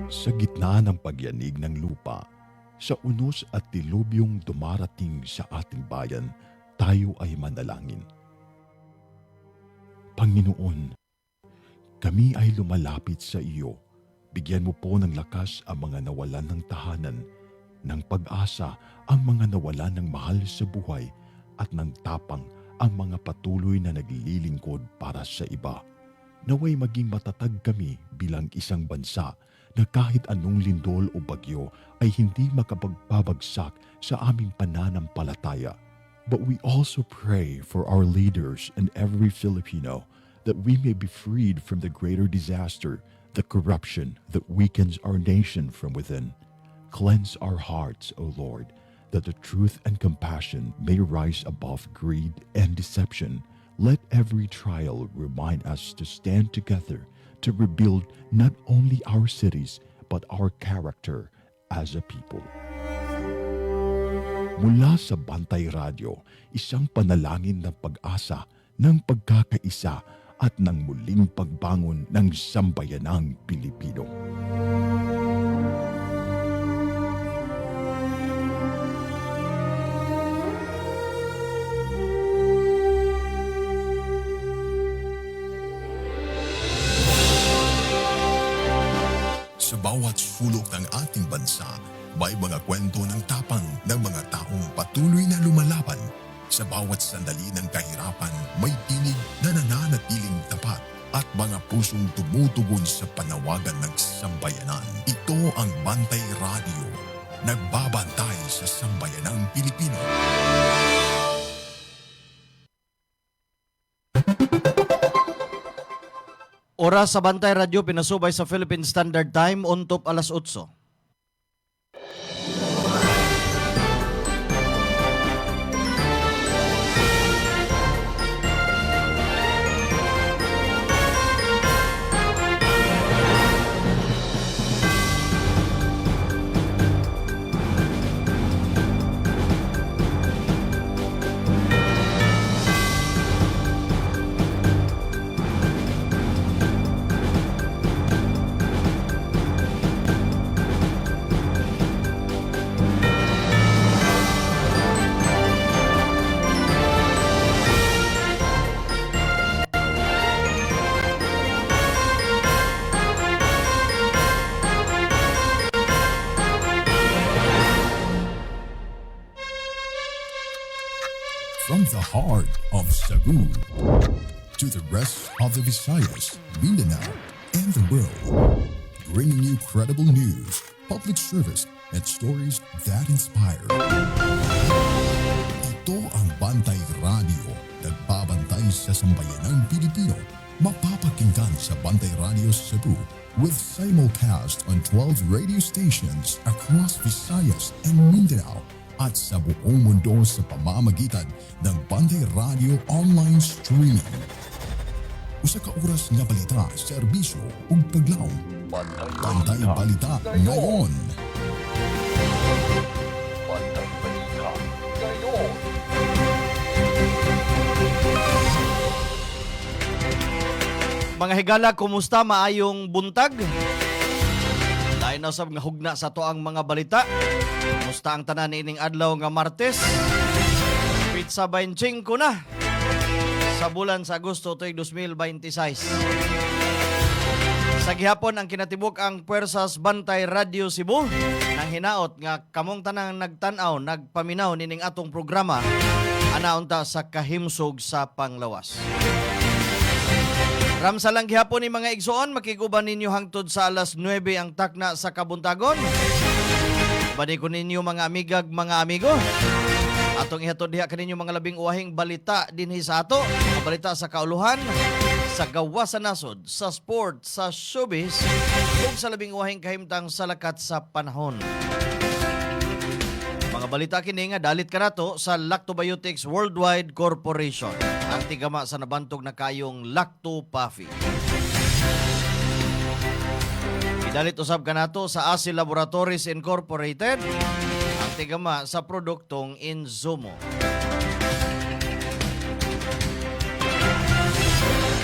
Sa gitna ng pagyanig ng lupa, sa unos at dilubyong dumarating sa ating bayan, tayo ay manalangin. Panginoon, kami ay lumalapit sa iyo. Bigyan mo po ng lakas ang mga nawalan ng tahanan, ng pag-asa ang mga nawalan ng mahal sa buhay, at ng tapang ang mga patuloy na naglilingkod para sa iba. Naway maging matatag kami bilang isang bansa na kahit anong lindol o bagyo ay hindi makapagpabagsak sa aming pananampalataya. But we also pray for our leaders and every Filipino that we may be freed from the greater disaster, the corruption that weakens our nation from within. Cleanse our hearts, O Lord, that the truth and compassion may rise above greed and deception. Let every trial remind us to stand together to rebuild not only our cities but our character as a people. Mula sa Bantay Radio, isang panalangin ng pag-asa, ng pagkakaisa at ng muling pagbangon ng sambayanang Pilipino. Sa bawat sulok ng ating bansa, may mga kwento ng tapang ng mga taong patuloy na lumalaban. Sa bawat sandali ng kahirapan, may tinig na nananatiling tapat at mga pusong tumutugon sa panawagan ng sambayanan. Ito ang Bantay Radio, nagbabantay sa sambayanang Pilipino. Oras sa Bantay Radio, pinasubay sa Philippine Standard Time, untop alas 8. From the heart of Cebu to the rest of the Visayas, Mindanao, and the world, bringing you credible news, public service, and stories that inspire. Ito ang Bantay Radio, nagbabantay sa sambayanang Pilipino. Mapapakinggan sa Bantay Radio Cebu with simulcast on 12 radio stations across Visayas and Mindanao at sa buong mundo sa pamamagitan ng Bantay Radio online streaming. Usa ka oras nga balita, serbisyo ug paglaom. Bantay Balita ngayon. Bantay Balita ngayon. Mga higala, kumusta? Maayong buntag? Lain na sab nga hugna sa to ang mga balita. Kumusta ang tanan ining adlaw nga Martes? Pizza 25 na sa bulan sa Agosto tuig 2026. Sa gihapon ang kinatibuk ang Puwersas Bantay Radio Cebu nang hinaot nga kamong tanang nagtan-aw, nagpaminaw nining atong programa anaunta sa kahimsog sa panglawas. Ramsa lang gihapon ni mga igsoon, makiguban ninyo hangtod sa alas 9 ang takna sa kabuntagon. Bani ko ninyo mga amigag, mga amigo. Atong ihatod diha kaninyo mga labing uwahing balita dinhi sa ato, mga balita sa kauluhan, sa gawa sa nasod, sa sport, sa showbiz, ug sa labing uwahing kahimtang sa lakat sa panahon. Mga balita kini nga dalit kanato sa Lactobiotics Worldwide Corporation, ang tigama sa nabantog na kayong Lactopafi. Idalit usab kanato sa ASI Laboratories Incorporated, ang tigama sa produktong Inzumo.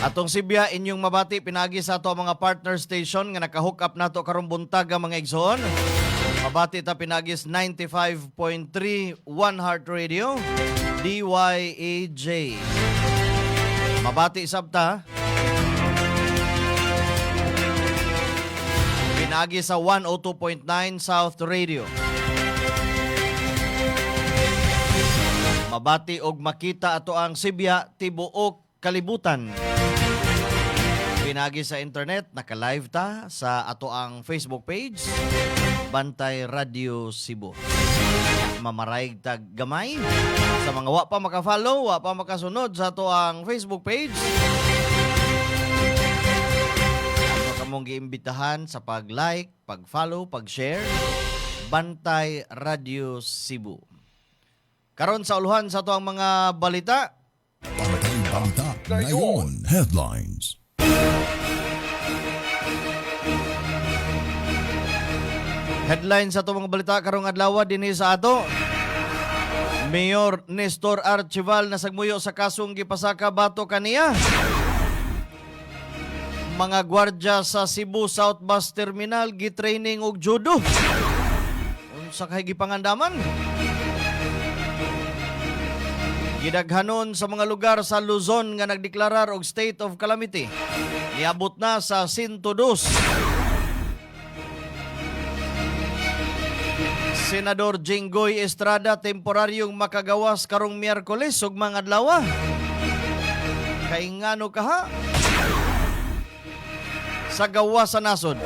Atong Sibya inyong mabati pinagi sa ato ang mga partner station nga naka-hook up nato karong buntag ang mga igsoon. Mabati ta pinagis 95.3 One Heart Radio DYAJ. Mabati sabta pinagi sa 102.9 South Radio. Mabati og makita ato ang Sibya tibuok kalibutan. Pinagi sa internet, naka-live ta sa ato ang Facebook page, Bantay Radio Cebu. Mamaraig tag gamay sa mga wa pa maka-follow, wa pa makasunod sa ato ang Facebook page. Ano kamong giimbitahan sa pag-like, pag-follow, pag-share, Bantay Radio Cebu. Karon sa uluhan sa ato ang mga balita. Bantay Balita Ngayon Headlines. Headline sa ito mga balita karong adlaw dinhi sa ato. Mayor Nestor Archival nasagmuyo sa kasong gipasaka bato kaniya. Mga gwardya sa Cebu South Bus Terminal gitraining og judo. Unsa kay gipangandaman? Gidaghanon sa mga lugar sa Luzon nga nagdeklarar og state of calamity. Niabot na sa 102. Senador Jinggoy Estrada temporaryong makagawas karong Miyerkules ug mga adlaw. Kay ngano kaha? Sa gawas sa nasod,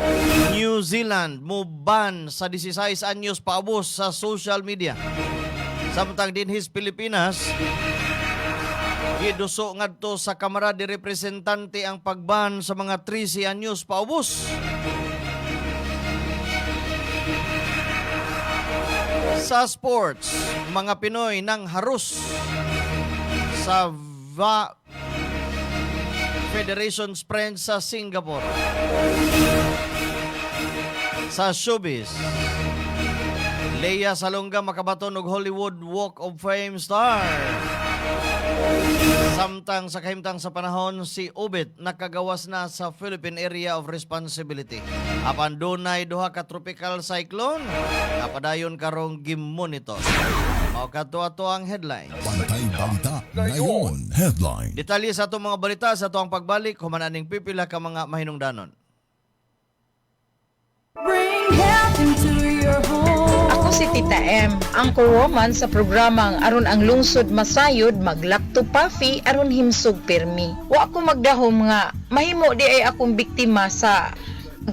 New Zealand mo-ban sa 16 anyos paubos sa social media. Samtang dinhis Pilipinas, giduso ngadto sa Kamara de Representante ang pagban sa mga 13 anyos paubos. Sa sports, mga Pinoy nang harus sa Federation Sprint sa Singapore. Sa showbiz, Lea Salonga makabaton og Hollywood Walk of Fame star. Samtang sa kahimtang sa panahon, si Ubit nakagawas na sa Philippine Area of Responsibility. Apan dunay duha ka tropical cyclone, napadayon karong gimonitor. Mao kadto ang headline. Bantay Balita Ngayon Headline. Detalye sa atong mga balita sa atong pagbalik, humananing pipila ka mga mahinungdanon. Bring health into your home. Ako si Tita M, ang woman sa programang aron ang lungsod masayod maglakto pafi aron himsog pirmi. Wa ko magdahom nga mahimo di ay akong biktima sa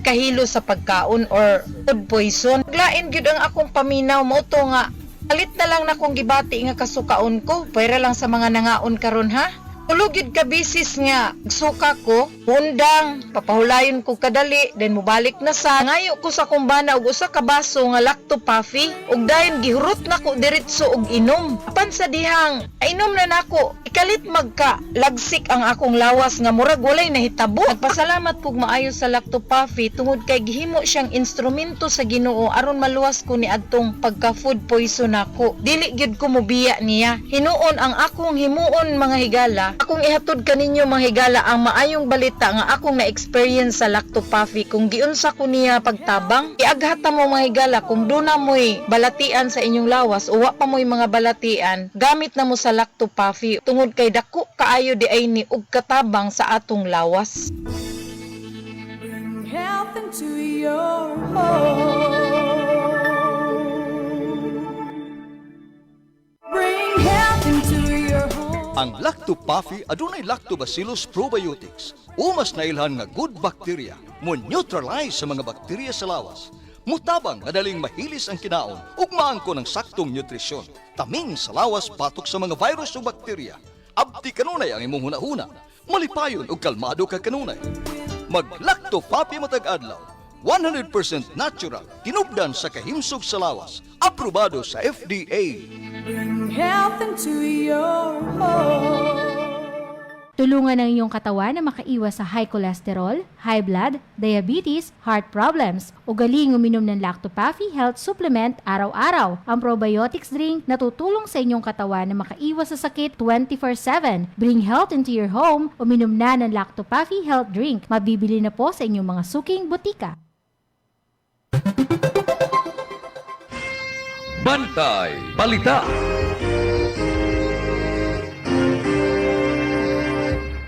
kahilo sa pagkaon or food poison. Lain gyud ang akong paminaw mo to nga alit na lang na kong gibati nga kasukaon ko para lang sa mga nangaon karon ha. Ulugid ka bisis nga suka ko, undang, papahulayon ko kadali, then mubalik na sa ngayo ko sa kumbana og usa ka baso nga lacto puffy, ug dayon gihurot na ko diretso og inom. Apan sa dihang, inom na nako, ikalit magka lagsik ang akong lawas nga murag walay nahitabo. Nagpasalamat kog maayo sa lacto puffy tungod kay gihimo siyang instrumento sa Ginoo aron maluwas ko ni adtong pagka food poison nako. Dili gyud ko mobiya niya. Hinuon ang akong himuon mga higala. Akong ihatod kaninyo mga higala ang maayong balita nga akong na-experience sa lacto puffy kung giunsa ko niya pagtabang. Iaghata mo mga higala kung duna mo'y balatian sa inyong lawas o wa pa mo'y mga balatian, gamit na mo sa lacto puffy tungod kay dako kaayo di ay ni og katabang sa atong lawas. Bring health into your home. Bring health into your home. Ang Lacto Puffy adunay Lactobacillus probiotics o mas nailhan nga good bacteria mo neutralize sa mga bakterya sa lawas. Mutabang madaling mahilis ang kinaon ug maangko ng saktong nutrisyon. Taming sa lawas patok sa mga virus o bakterya. Abdi kanunay ang imong hunahuna. Malipayon ug kalmado ka kanunay. Mag Lacto Puffy matag adlaw. 100% natural, tinubdan sa kahimsog sa lawas. Aprobado sa FDA. Bring health into your home. Tulungan ang iyong katawan na makaiwas sa high cholesterol, high blood, diabetes, heart problems. Ugaling uminom ng Lactopafi Health Supplement araw-araw. Ang probiotics drink na tutulong sa inyong katawan na makaiwas sa sakit 24/7. Bring health into your home. Uminom na ng Lactopafi Health Drink. Mabibili na po sa inyong mga suking butika. Bantay Balita.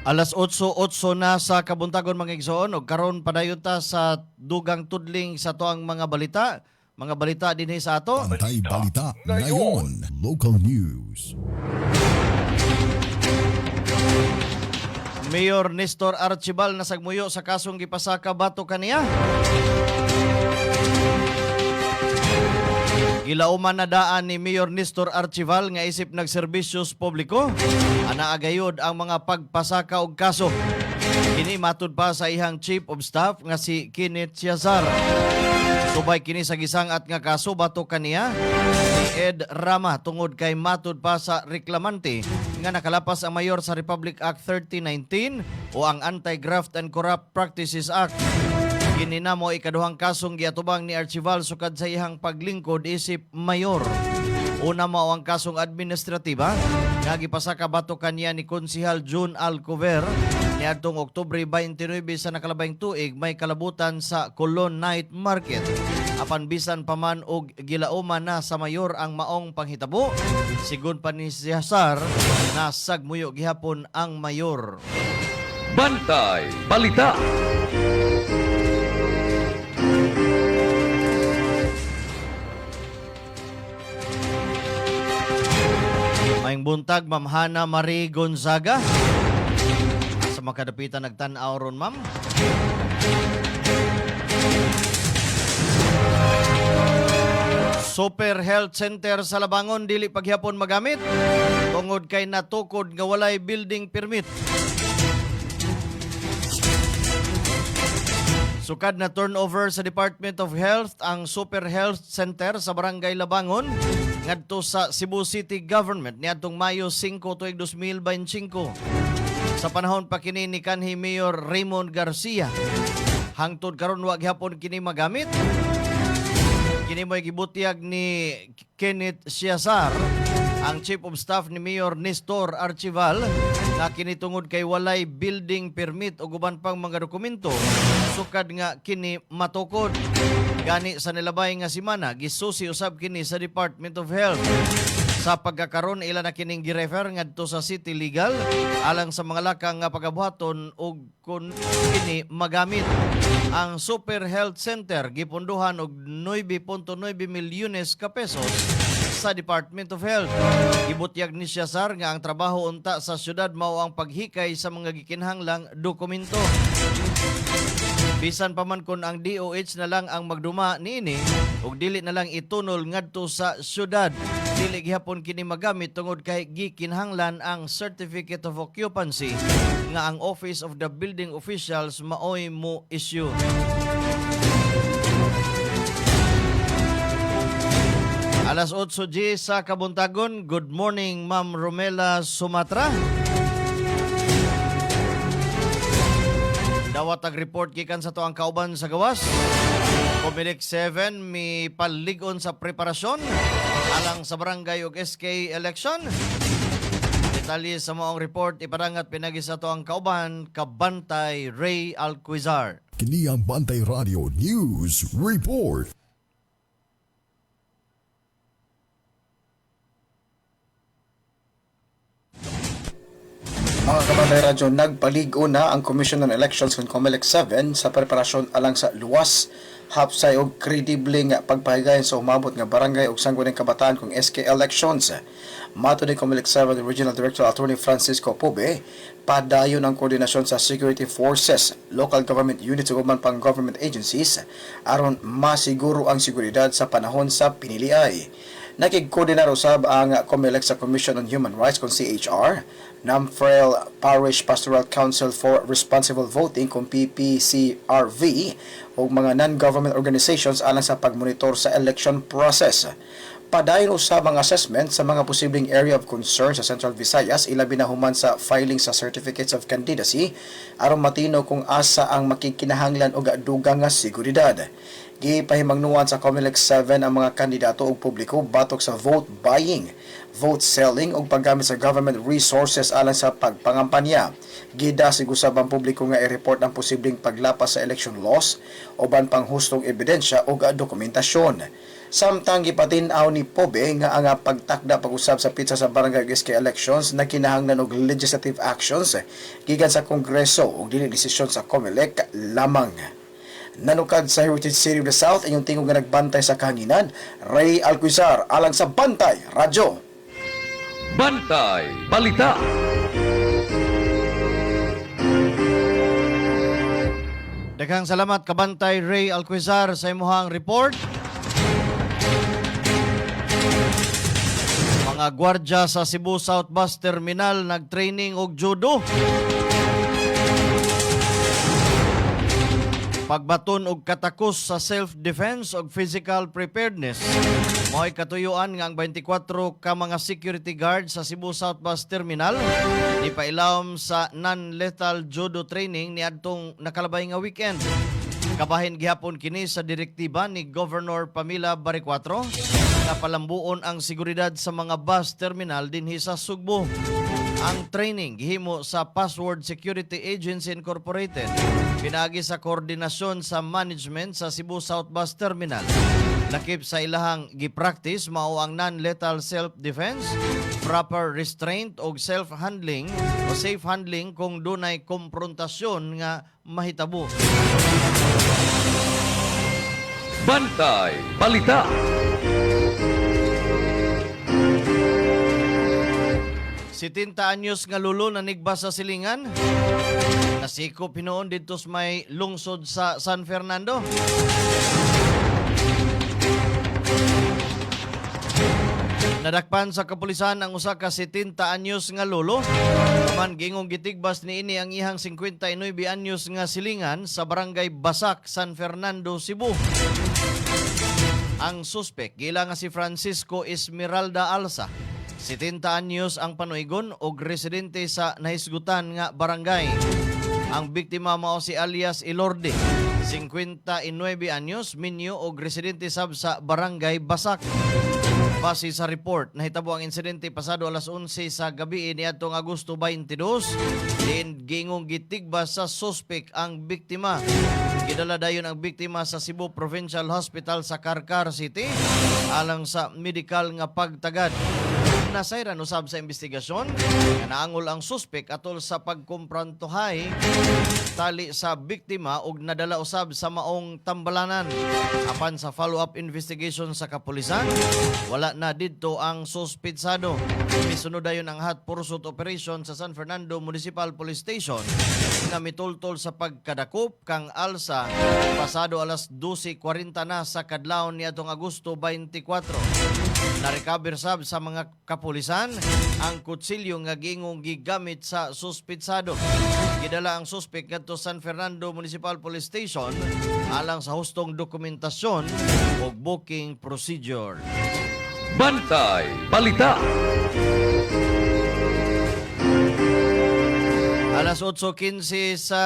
Alas 8:08 na sa kabuntagon mga igsoon ug karon padayon ta sa dugang tudling sa toang mga balita. Mga balita dinhi sa ato. Bantay Balita ngayon. Local news. Mayor Nestor Archibal nasagmuyo sa kasong gipasaka bato kaniya. Gilauman na daan ni Mayor Nestor Archibal nga isip nagserbisyos publiko. Ana agayod ang mga pagpasaka og kaso. Kini matud pa sa ihang Chief of Staff nga si Kenneth Ciazar. Subay kini sa gisangat nga kaso bato kaniya ni Ed Rama tungod kay matud pa sa reklamante nga nakalapas ang mayor sa Republic Act 3019 o ang Anti-Graft and Corrupt Practices Act. Gininamo ikaduhang kasong giatubang ni Archibal sukad sa ihang paglingkod isip mayor. Una mao ang kasong administratiba nga gipasaka bato kaniya ni Konsehal June Alcover niadtong Oktubre 29 sa nakalabayng tuig may kalabutan sa Colon Night Market. Apan bisan pa man og gilauman na sa mayor ang maong panghitabo, sigon pa ni Ciazar na sagmuyo gihapon ang mayor. Bantay Balita. Maing buntag, Ma'am Hana Marie Gonzaga. Sa makadapitan nagtan-aw ron, ma'am. Super Health Center sa Labangon dili paghapon magamit tungod kay natukod nga walay building permit. Sukad na turnover sa Department of Health ang Super Health Center sa Barangay Labangon ngadto sa Cebu City Government niadtong Mayo 5 tuig 2025. Sa panahon pa kini ni kanhi Mayor Raymond Garcia. Hangtod karon wa gihapon kini magamit. Kini mo'y gibutyag ni Kenneth Ciazar, ang Chief of Staff ni Mayor Nestor Archibal, nga kini tungod kay walay building permit o guban pang mga dokumento sukad nga kini matukod. Gani sa nilabay nga simana gisusi usab kini sa Department of Health. Sa pagkakaroon ila na kining girefer ngadto sa City Legal alang sa mga lakang nga pagabuhaton og kun kini magamit. Ang Super Health Center gipunduhan og 9.9 milyones ka pesos sa Department of Health. Gibutyag ni Ciazar nga ang trabaho unta sa syudad mao ang paghikay sa mga gikinahanglang dokumento. Bisan pa man kun ang DOH na lang ang magduma niini ug dili na lang itunol ngadto sa syudad, dili gihapon kini magamit tungod kay gikinahanglan ang Certificate of Occupancy nga ang Office of the Building Officials maoy mo issue. Alas 8:10 sa Kabuntagon. Good morning, Ma'am Romela Sumatra. Dawat ag-report gikan sa toang kauban sa gawas. Comelec 7 mi paligon sa preparasyon alang sa barangay ug SK election. Detalye sa maong report ipadangat pinagi sa toang kauban Kabantay Ray Alquizar. Kini ang Bantay Radio News Report. Mga Kabantay Radyo, nagpaligo na ang Commission on Elections ng Comelec 7 sa preparasyon alang sa luwas, hapsay o kredibling pagpahigayon sa umabot nga barangay o sangguning kabataan kung SK elections. Mato ni Comelec 7 Regional Director Attorney Francisco Pobe, padayon ang koordinasyon sa security forces, local government units ug man pang government agencies aron masiguro ang seguridad sa panahon sa piniliay. Nakig-koordinar usab ang COMELEC sa Commission on Human Rights kung CHR, Namfrel Parish Pastoral Council for Responsible Voting kung PPCRV o mga non-government organizations alang sa pagmonitor sa election process. Padayon usab ang assessment sa mga posibleng area of concern sa Central Visayas ilabi na human sa filing sa certificates of candidacy aron matino kung asa ang makikinahanglan og dugang nga seguridad. Gipahimangnuan sa COMELEC 7 ang mga kandidato ug publiko batok sa vote buying, vote selling ug paggamit sa government resources alang sa pagpangampanya. Gidasig usab ang publiko nga i-report ang posibleng paglapas sa election laws uban pang hustong ebidensya ug dokumentasyon. Samtang gipatin-aw ni Pobe nga ang pagtakda pag-usab sa pitsa sa barangay SK elections na kinahanglan og legislative actions gikan sa Kongreso ug dili desisyon sa COMELEC lamang. Nanukad sa Heritage City of the South, inyong tingog nga nagbantay sa kahanginan, Ray Alquizar, alang sa Bantay Radyo. Bantay Balita. Daghang salamat kabantay Ray Alquizar sa imuhang report. Mga gwardya sa Cebu South Bus Terminal nagtraining og judo. Pagbaton og katakos sa self-defense og physical preparedness. Mo'y katuyuan nga ang 24 ka mga security guard sa Cebu South Bus Terminal ipailawom sa non-lethal judo training niadtong nakalabay nga weekend. Kabahin gihapon kini sa direktiba ni Governor Pamela Baricuatro na palambuon ang seguridad sa mga bus terminal dinhi sa Sugbo. Ang training gihimo sa Password Security Agency Incorporated pinagi sa koordinasyon sa management sa Cebu South Bus Terminal. Lakip sa ilahang gipractice mao ang non-lethal self-defense, proper restraint og self-handling o safe handling kung dunay komprontasyon nga mahitabo. Bantay Balita. Si 70 anyos nga lulo na nigbas sa silingan. Nasiko pinoon dito sa may lungsod sa San Fernando. Nadakpan sa kapulisan ang usa ka 70 anyos nga lolo. Man gingong gitigbas niini ang ihang 59 anyos nga silingan sa barangay Basak, San Fernando, Cebu. Ang suspek gila nga si Francisco Esmeralda Alsa. 70 anyos ang panuigon og residente sa nahisgutan nga barangay. Ang biktima mao si alias Ilorde, 59 anyos, minyo og residente sab sa barangay Basak. Base sa report, nahitabo ang insidente pasado alas 11 sa gabi niadtong Agosto 22. Din gingong gitigbas sa suspek ang biktima. Gidala dayon ang biktima sa Cebu Provincial Hospital sa Carcar City alang sa medical nga pagtagad. Nasayran usab sa investigasyon nga naangol ang suspek atol sa pagkumprantohay tali sa biktima ug nadala usab sa maong tambalanan. Apan sa follow-up investigation sa kapulisan, wala na didto ang suspitsado. Misunod dayon ang hot pursuit operation sa San Fernando Municipal Police Station nga mitultol sa pagkadakop kang Alsa pasado alas 12:40 na sa kadlawon niadtong Agosto 24. Narecover sab sa mga kapulisan ang kutsilyo nga gingong gigamit sa suspitsado. Gidala ang suspek ngadto San Fernando Municipal Police Station alang sa hustong dokumentasyon o booking procedure. Bantay Balita. Alas 8:15 sa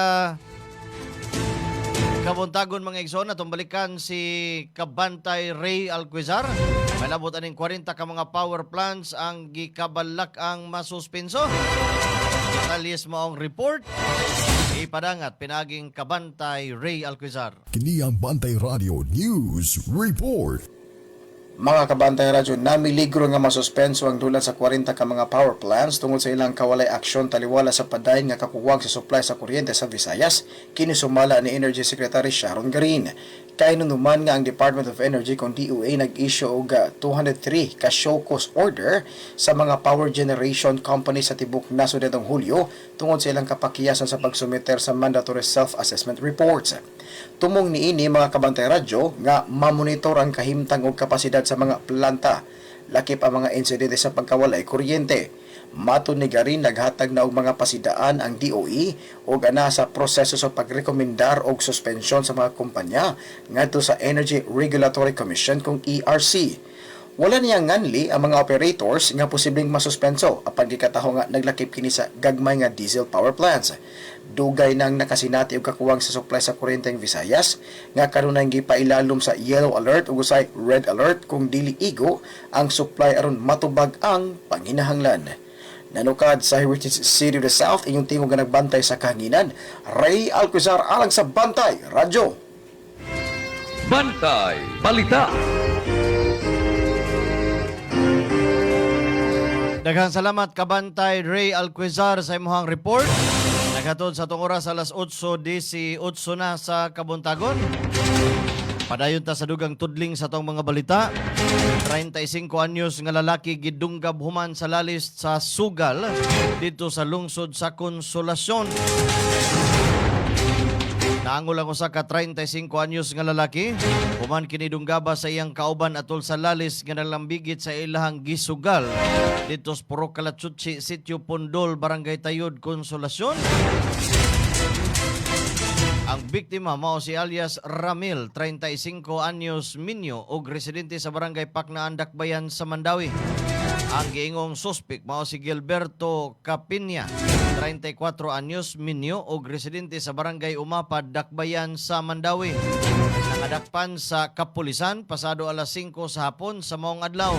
Kabuntagon mga igsoon, atong balikan si Kabantay Ray Alquizar. May labot aning 40 ka mga power plants ang gikabalak ang masuspenso. Talis mo ang report. Ipadangat pinaging Kabantay Ray Alquizar. Kini ang Bantay Radio News Report. Mga kabantay radyo, namiligro nga masuspenso ang dulan sa 40 ka mga power plants tungod sa ilang kawalay aksyon taliwala sa padayon nga kakuwag sa supply sa kuryente sa Visayas, kinisumala ni Energy Secretary Sharon Garin. Kainunuman nga ang Department of Energy kung DOA nag-issue og 203 ka show cause order sa mga power generation company sa tibok nasod nitong Hulyo tungod sa ilang kapakiyasan sa pagsumiter sa mandatory self-assessment reports. Tumong niini mga kabantay radyo nga mamonitor ang kahimtang og kapasidad sa mga planta, lakip ang mga insidente sa pagkawalay kuryente. Matud ni Garin, naghatag na og mga pasidaan ang DOE o gana sa proseso sa pagrekomendar og suspensyon sa mga kumpanya ngadto sa Energy Regulatory Commission kung ERC. Wala niya nganli ang mga operators nga posibleng masuspenso apan gikataho nga naglakip kini sa gagmay nga diesel power plants. Dugay nang nakasinati og kakuwang sa supply sa kuryenteng Visayas nga kanunay gipailalom sa yellow alert ug usay red alert kung dili igo ang supply aron matubag ang panginahanglan. Nanukad sa Heritage City of the South, inyong tingog nga nagbantay sa kahanginan, Ray Alcazar alang sa Bantay Radyo. Bantay Balita. Daghang salamat kabantay Ray Alquizar sa imong report. Naghatod sa tong oras alas 8:18 na sa Kabuntagon. Padayon ta sa dugang tudling sa tong mga balita. 35 anyos nga lalaki gidunggab human sa lalis sa sugal dito sa lungsod sa Konsolasyon. Naangol ang usa ka 35 anyos nga lalaki human kini dunggaba sa iyang kauban atol sa lalis nga nalambigit sa ilahang gisugal dito sa Puro Kalatsutsi, Sitio Pondol, Barangay Tayud, Konsolasyon. Ang biktima mao si alias Ramil, 35 anyos minyo ug residente sa Barangay Paknaan, Dakbayan sa Mandawi. Ang giingong suspek mao si Gilberto Capinya, 34 anyos minyo ug residente sa Barangay Umapad, Dakbayan sa Mandawi. Nangadakpan sa kapulisan pasado alas 5 sa hapon sa maong adlaw.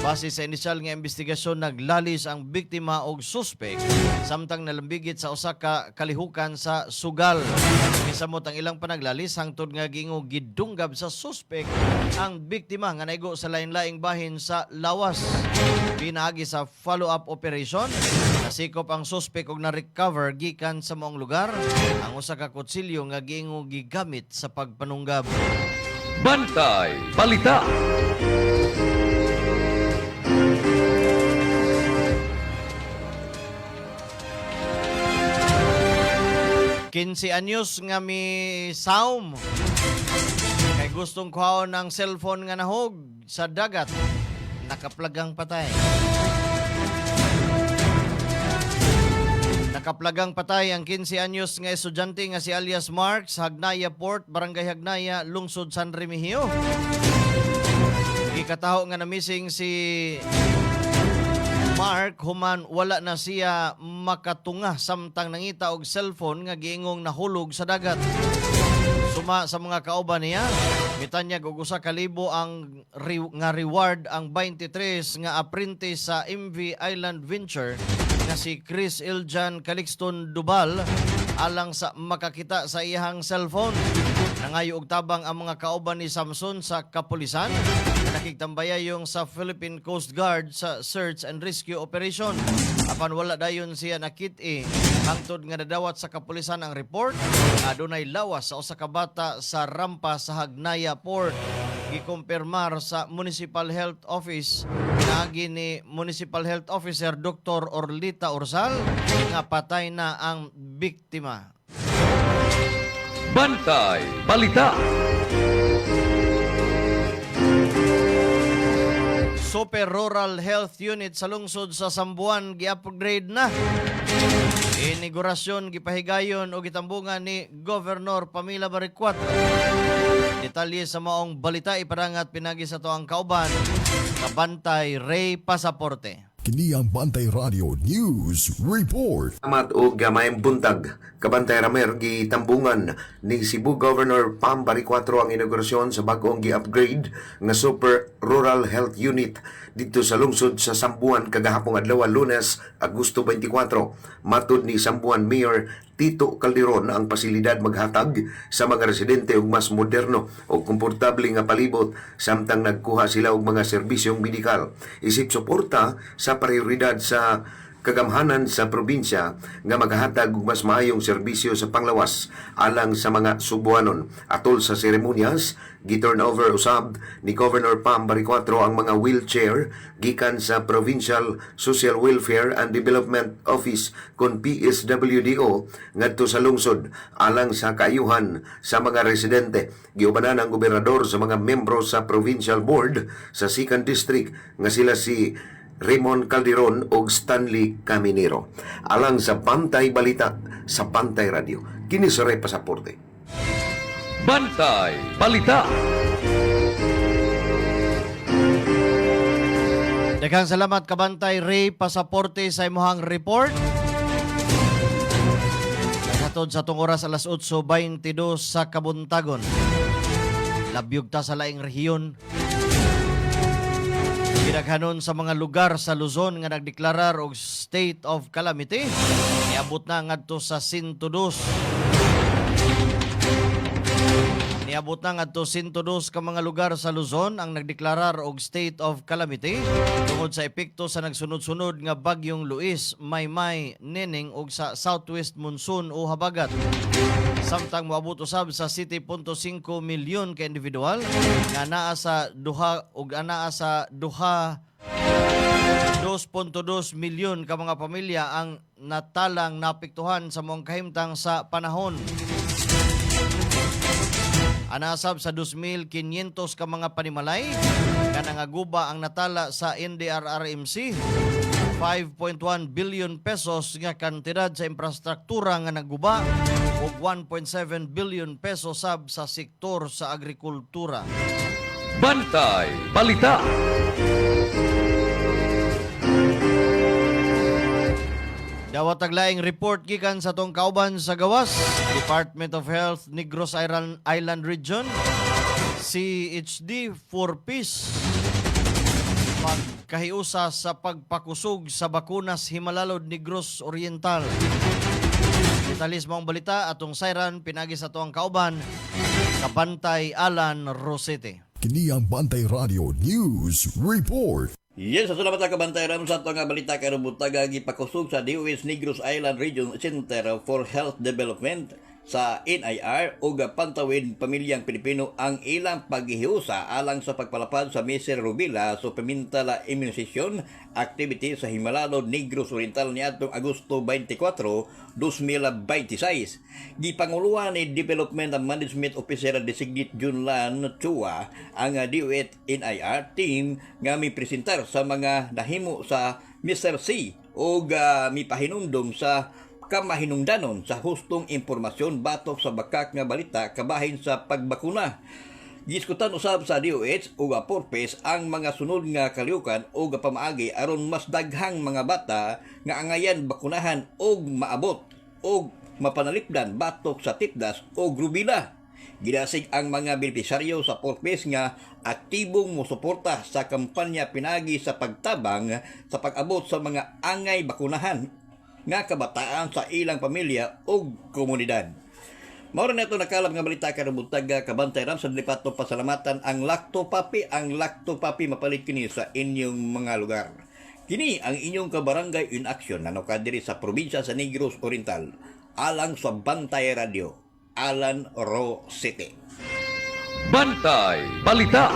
Base sa inisyal nga investigasyon, naglalis ang biktima og suspek samtang nalambigit sa usa ka kalihukan sa sugal. Misamot ang ilang panaglalis hangtod nga gingo gidunggab sa suspek ang biktima nga naigo sa lain-laing bahin sa lawas. Pinaagi sa follow-up operation, nasikop ang suspek og na-recover gikan sa maong lugar ang usa ka kutsilyo nga gingo gigamit sa pagpanunggab. Bantay Balita. Kinsi anyos nga mi saum kay gustong kuhaon ng cellphone nga nahog sa dagat, nakaplagang patay. Nakaplagang patay ang 15 anyos nga estudyante nga si alias Mark sa Hagnaya Port, Barangay Hagnaya, Lungsod San Remigio. Gikataho nga na missing si Mark human wala na siya makatunga samtang nangita og cellphone nga giingong nahulog sa dagat. Suma sa mga kauban niya, mitanyag og 1,000 ang reward ang 23 nga apprentice sa MV Island Venture nga si Chris Iljan Calixton Dubal alang sa makakita sa iyang cellphone. Nangayo og tabang ang mga kauban ni Samson sa kapulisan na nakigtambayayong sa Philippine Coast Guard sa search and rescue operation. Apan wala dayon siya nakit-i hangtod nga nadawat sa kapulisan ang report adunay lawas sa usa ka bata sa rampa sa Hagnaya Port. Gikumpirmar sa Municipal Health Office naagi ni Municipal Health Officer Dr. Orlita Ursal nga patay na ang biktima. Bantay Balita. Super Rural Health Unit sa lungsod sa Sambuan gi-upgrade na. Inigurasyon gipahigayon o gitambungan ni Governor Pamela Baricuat. Detalye sa maong balita iparangat pinagi sa to ang kauban kabantay Ray Pasaporte. Kini ang Bantay Radio News Report. Amat o gamayang buntag, kabantay ramer gitambungan ni Cebu Governor Pam Baricuatro ang inaugurasyon sa bagong gi-upgrade nga Super Rural Health Unit dito sa lungsod sa Sambuan kagahapong adlaw Lunes, Agosto 24. Matud ni Sambuan Mayor Tito Calderon ang pasilidad maghatag sa mga residente og mas moderno o komportable nga palibot samtang nagkuha sila og mga serbisyong medikal. Isip suporta sa prioridad sa kagamhanan sa probinsya nga maghatag og mas maayong serbisyo sa panglawas alang sa mga Subuanon. Atol sa seremonyas, gi-turn over usab ni Governor Pam Baricuatro ang mga wheelchair gikan sa Provincial Social Welfare and Development Office kon PSWDO ngadto sa lungsod alang sa kaayuhan sa mga residente. Giubanan ang gobernador sa mga membro sa Provincial Board sa 2nd District nga sila si Raymond Calderon o Stanley Caminero. Alang sa Bantay Balita sa Bantay Radio. Kini sa Ray Pasaporte. Bantay Balita. Daghang salamat Kabantay Ray Pasaporte sa imuhang report. Naghatod sa tong oras alas 8:22 sa Kabuntagon. Labyog ta sa laing rehiyon. Ginaghanon sa mga lugar sa Luzon nga nagdeklarar og state of calamity. Niabot na ngadto sa 102. Niabot na ngadto 102 ka mga lugar sa Luzon ang nagdeklarar og state of calamity tungod sa epekto sa nagsunod-sunod nga bagyong Luis, Maymay, Neneng ug sa southwest monsoon o habagat. Samtang moabot usab sa 7.5 milyon ka individual nga naa sa duha ug anaa sa duha 2.2 milyon ka mga pamilya ang natalang napektuhan sa mga kahimtang sa panahon. Anasab sa 2,500 ka mga panimalay nga nangaguba ang natala sa NDRRMC. 5.1 billion pesos nga kantidad sa infrastruktura nga naguba ug 1.7 billion pesos sab sa sektor sa agrikultura. Bantay Balita. Dawat taglaing report gikan sa tong kauban sa gawas, Department of Health Negros Island Region, CHD for Peace. Pagkahiusa sa pagpakusog sa bakunas Himalalod Negros Oriental. Detalis mong balita atong sayran pinagi sa tuang kauban Kabantay Alan Rosete. Kini ang Bantay Radio News Report. Yes, sa salamat sa kabantayan sa ito nga balita kayo butaga gipakusog sa DOH Negros Island Region Center for Health Development sa NIR o Pantawid Pamilyang Pilipino ang ilang paghihiusa alang sa pagpalapad sa Miser Rubila Supplemental Immunization Activity sa Himalalod Negros Oriental niadtong Agosto 24, 2026. Gipanguluan ni Development and Management Officer Designate Junlan Chua ang DOH NIR team nga mipresentar sa mga nahimo sa Mr. C o mipahinumdom sa kamahinungdanon sa hustong impormasyon batok sa bakak nga balita kabahin sa pagbakuna. Giskutan usab sa DOH o Porpes ang mga sunod nga kaliukan o pamaagi aron mas daghang mga bata nga angayan bakunahan og maabot og mapanalipdan batok sa tipdas o grubila. Gidasig ang mga benepisyaryo sa Porpes nga aktibong mosuporta sa kampanya pinagi sa pagtabang sa pag-abot sa mga angay bakunahan nga kabataan sa ilang pamilya o komunidad. Maura na ito nakalap nga balita karabutag Kabantay Ram sa lipato pasalamatan ang Lactopapi. Ang Lactopapi mapalit kini sa inyong mga lugar. Kini ang inyong kabarangay in action na nakadiri sa probinsya sa Negros Oriental. Alang sa Bantay Radio, Alan Rosete. Bantay Balita.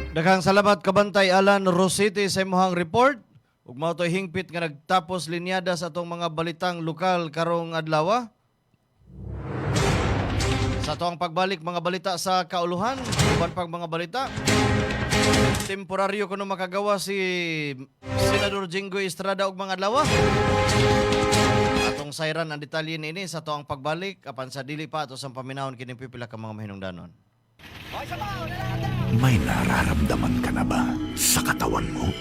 Daghang salamat Kabantay Alan Rosete sa imong report. Ug mao toy hingpit nga nagtapos linyada sa atong mga balitang lokal karong adlaw. Sa atong pagbalik mga balita sa kauluhan, uban pang mga balita. Temporaryo kuno makagawa si Senador Jinggoy Estrada og mga adlaw. Atong sayran ang detalye niini sa atong pagbalik apan sa dili pa ato sa paminahon kini pipila ka mga mahinungdanon. May nararamdaman ka na ba sa katawan mo?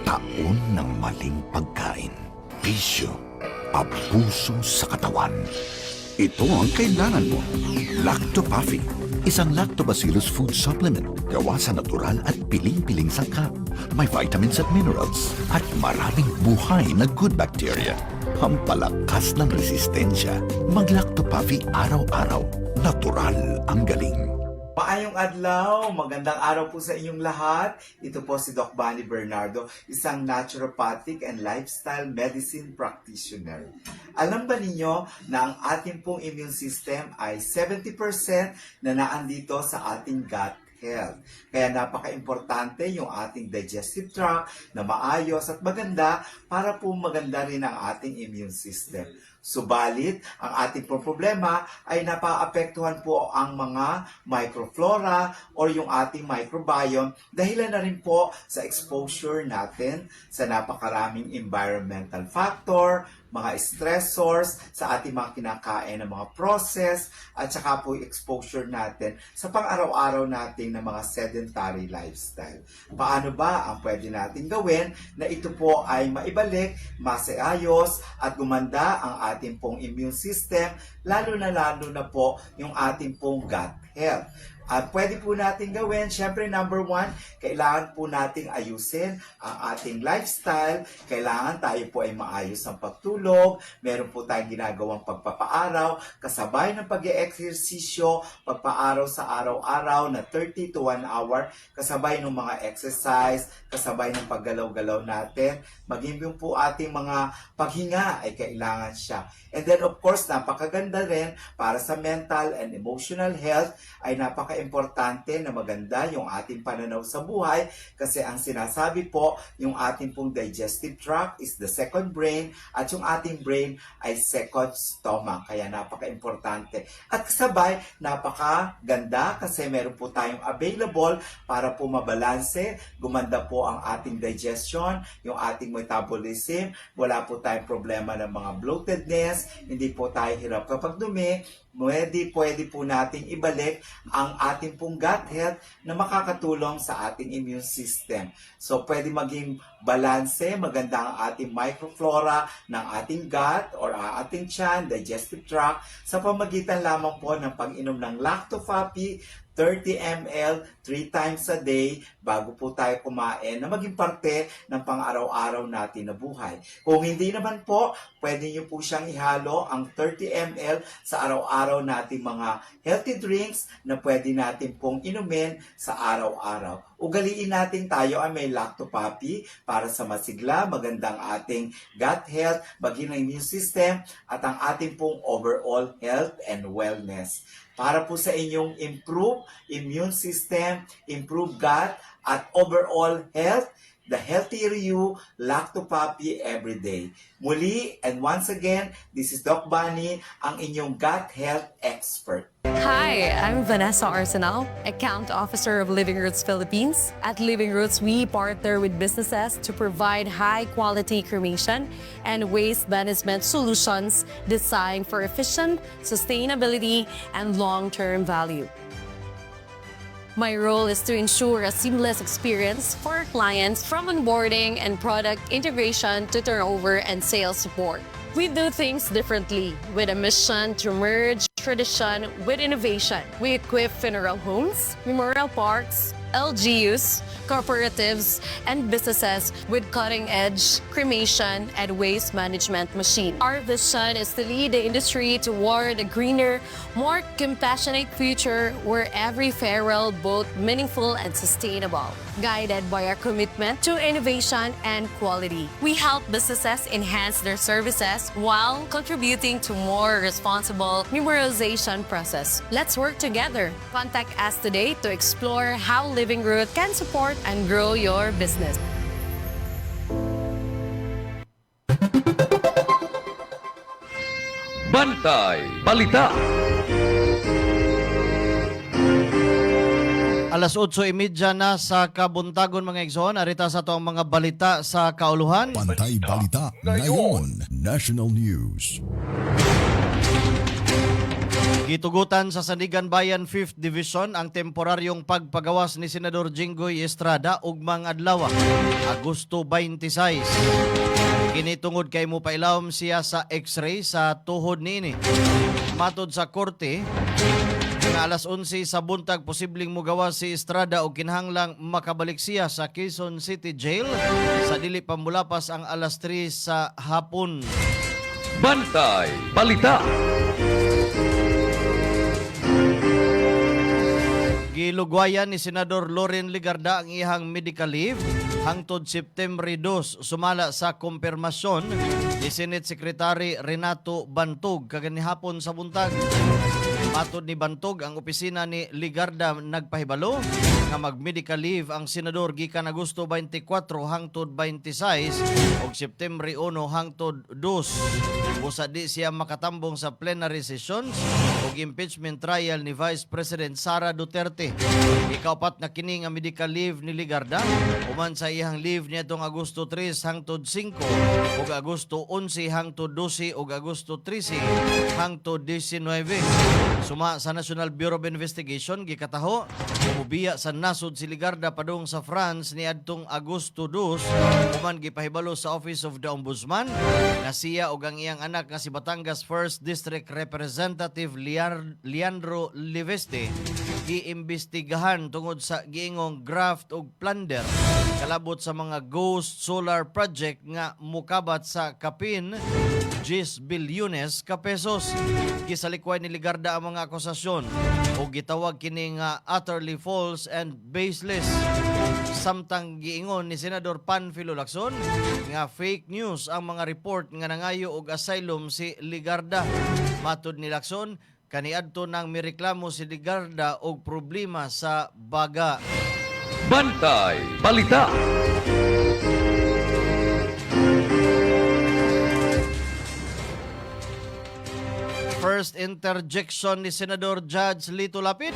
Taon ng maling pagkain, bisyo, abuso sa katawan. Ito ang kailangan mo. Lactopafi, isang lactobacillus food supplement gawa sa natural at piling-piling sangkap. May vitamins at minerals at maraming buhay na good bacteria. Pampalakas ng resistensya. Mag-Lactopafi araw-araw. Natural ang galing. Maayong adlaw, magandang araw po sa inyong lahat. Ito po si Doc Bani Bernardo, isang naturopathic and lifestyle medicine practitioner. Alam ba ninyo na ang ating pong immune system ay 70% na naandito sa ating gut health. Kaya napaka-importante yung ating digestive tract na maayos at maganda para po maganda rin ang ating immune system. Subalit, ang ating pong problema ay napaapektuhan po ang mga microflora or yung ating microbiome dahilan na rin po sa exposure natin sa napakaraming environmental factor, mga stressors sa ating mga kinakain ng mga process at saka po yung exposure natin sa pang-araw-araw nating na mga sedentary lifestyle. Paano ba ang pwede natin gawin na ito po ay maibalik, maseayos at gumanda ang ating pong immune system, lalo na po yung ating pong gut health. At pwede po natin gawin, syempre number 1, kailangan po nating ayusin ang ating lifestyle. Kailangan tayo po ay maayos ang pagtulog. Meron po tayong ginagawang pagpapaaraw, kasabay ng pag-eehersisyo, pagpaaraw sa araw-araw na 30 to 1 hour, kasabay ng mga exercise, kasabay ng paggalaw-galaw natin. Maging yung po ating mga paghinga ay kailangan siya. And then of course, napakaganda rin para sa mental and emotional health ay napaka-importante na maganda yung ating pananaw sa buhay kasi ang sinasabi po, yung ating pong digestive tract is the second brain at yung ating brain ay second stomach. Kaya napaka-importante. At kasabay, napakaganda kasi meron po tayong available para po mabalanse, gumanda po ang ating digestion, yung ating metabolism, wala po tayong problema ng mga bloatedness, hindi po tayo hirap kapag dumi, pwede po nating ibalik ang ating pong gut health na makakatulong sa ating immune system. So, pwede maging balanse, maganda ang ating microflora ng ating gut or ating tiyan, digestive tract, sa pamagitan lamang po ng pag-inom ng Lactofapi, 30 ml 3 times a day bago po tayo kumain na maging parte ng pang-araw-araw natin na buhay. Kung hindi naman po, pwede nyo po siyang ihalo ang 30 ml sa araw-araw nating mga healthy drinks na pwede natin pong inumin sa araw-araw. Ugaliin natin tayo ay may Lactopapi para sa masigla, magandang ating gut health, maging ang immune system at ang ating pong overall health and wellness. Para po sa inyong improve immune system, improve gut, at overall health, the healthier you, Lactopapi every day. Muli, and once again, this is Doc Bunny, ang inyong gut health expert. Hi, I'm Vanessa Arsenal, Account Officer of Living Roots Philippines. At Living Roots, we partner with businesses to provide high-quality cremation and waste management solutions designed for efficient sustainability and long-term value. My role is to ensure a seamless experience for our clients from onboarding and product integration to turnover and sales support. We do things differently with a mission to merge tradition with innovation. We equip funeral homes, memorial parks, LGUs, cooperatives, and businesses with cutting-edge cremation and waste management machine. Our vision is to lead the industry toward a greener, more compassionate future where every farewell both meaningful and sustainable, guided by our commitment to innovation and quality. We help businesses enhance their services while contributing to more responsible memorialization process. Let's work together. Contact us today to explore how Living Root can support and grow your business. Bantay Balita. Alas 8:30 na sa kabuntagon mga igsoon. Arita sa itong mga balita sa kauluhan. Bantay Balita ngayon, National News. Gitugutan sa Sandigan Bayan 5th Division ang temporaryong pagpagawas ni Senador Jinggoy Estrada ug mga adlaw, Agosto 26. Kinitungod kay mo pailawom siya sa X-ray sa tuhod niini. Matod sa korte, nga alas 11 sa buntag posibleng mugawas si Estrada o kinahanglang makabalik siya sa Quezon City Jail sa dili pa mulapas ang alas 3 sa hapon. Bantay Balita. Gilugwayan ni Senador Loren Legarda ang ihang medical leave hangtod September 2 sumala sa kumpirmasyon ni Senate Secretary Renato Bantog kaganihapon sa buntag. Matod ni Bantog, ang opisina ni Ligarda nagpahibalo nga mag-medical leave ang senador gikan Agosto 24 hangtod 26 ug September 1 hangtod 2. Busa di siya makatambong sa plenary sessions ug impeachment trial ni Vice President Sara Duterte. Ikaapat na kini nga medical leave ni Ligarda human sa iyang leave niadtong Agosto 3 hangtod 5 ug Agosto 11 hangtod 12 ug Agosto 13 hangtod 19. Suma sa National Bureau of Investigation gikataho mubiya sa nasod si Ligarda padung sa France niadtong Agosto 2 human gipahibalo sa Office of the Ombudsman nga siya ug ang iyang anak nga si Batangas 1st District Representative Leandro Liveste giimbestigahan tungod sa giingong graft ug plunder kalabot sa mga ghost solar project nga mukabat sa kapin 10 bilyones ka pesos. Gisalikway ni Ligarda ang mga akusasyon o gitawag kini nga utterly false and baseless. Samtang giingon ni Senador Panfilo Lacson nga fake news ang mga report nga nangayo og asylum si Ligarda. Matud ni Lacson, kaniadto nang mireklamo si Ligarda og problema sa baga. Bantay Balita. First interjection ni Senador Judge Lito Lapid.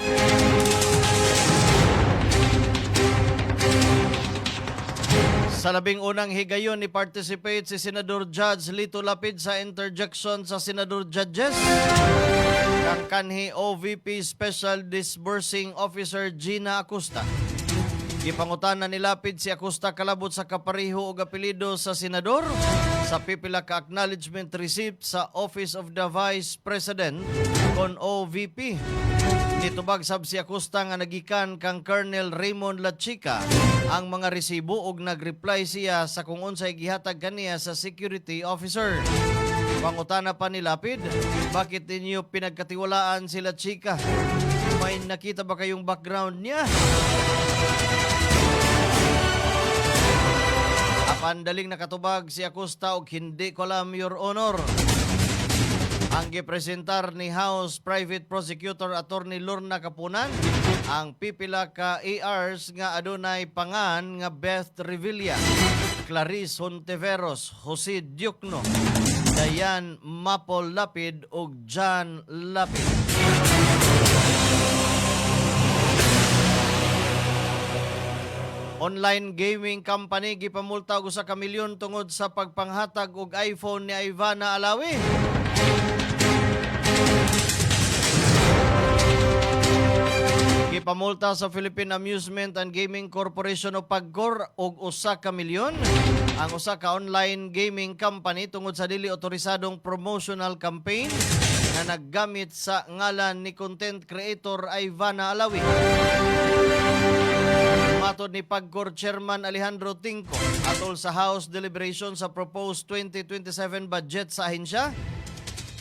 Sa labing unang higayon ni participate si Senador Judge Lito Lapid sa interjection sa Senador Judges. Ang kanhi OVP Special Disbursing Officer Gina Acosta. Gipangutana ni Lapid si Acosta kalabot sa kapareho og apelyido sa senador sa pipila ka acknowledgement receipt sa Office of the Vice President kon OVP. Nitubag sab si Acosta nga nagikan kang Colonel Raymond Lachica ang mga resibo ug nagreply siya sa kung unsay gihatag kaniya sa security officer. Pangutana pa ni Lapid, bakit ninyo pinagkatiwalaan si Lachica? May nakita ba kayong background niya? Apandaling nakatubag si Acosta og hindi ko alam, Your Honor. Ang gipresentar ni House Private Prosecutor Attorney Lorna Kapunan ang pipila ka ARs nga adunay pangan nga Beth Revilla, Clarice Honteveros, Jose Diokno, Dayan Mapol Lapid ug John Lapid. Online gaming company gipamulta og 1 ka milyon tungod sa pagpanghatag og iPhone ni Ivana Alawi. Gipamulta sa Philippine Amusement and Gaming Corporation o PAGCOR og 1 ka milyon ang usa ka online gaming company tungod sa dili otorisadong promotional campaign na naggamit sa ngalan ni content creator Ivana Alawi. Matod ni PAGCOR Chairman Alejandro Tingco atol sa House Deliberation sa proposed 2027 budget sa ahensya,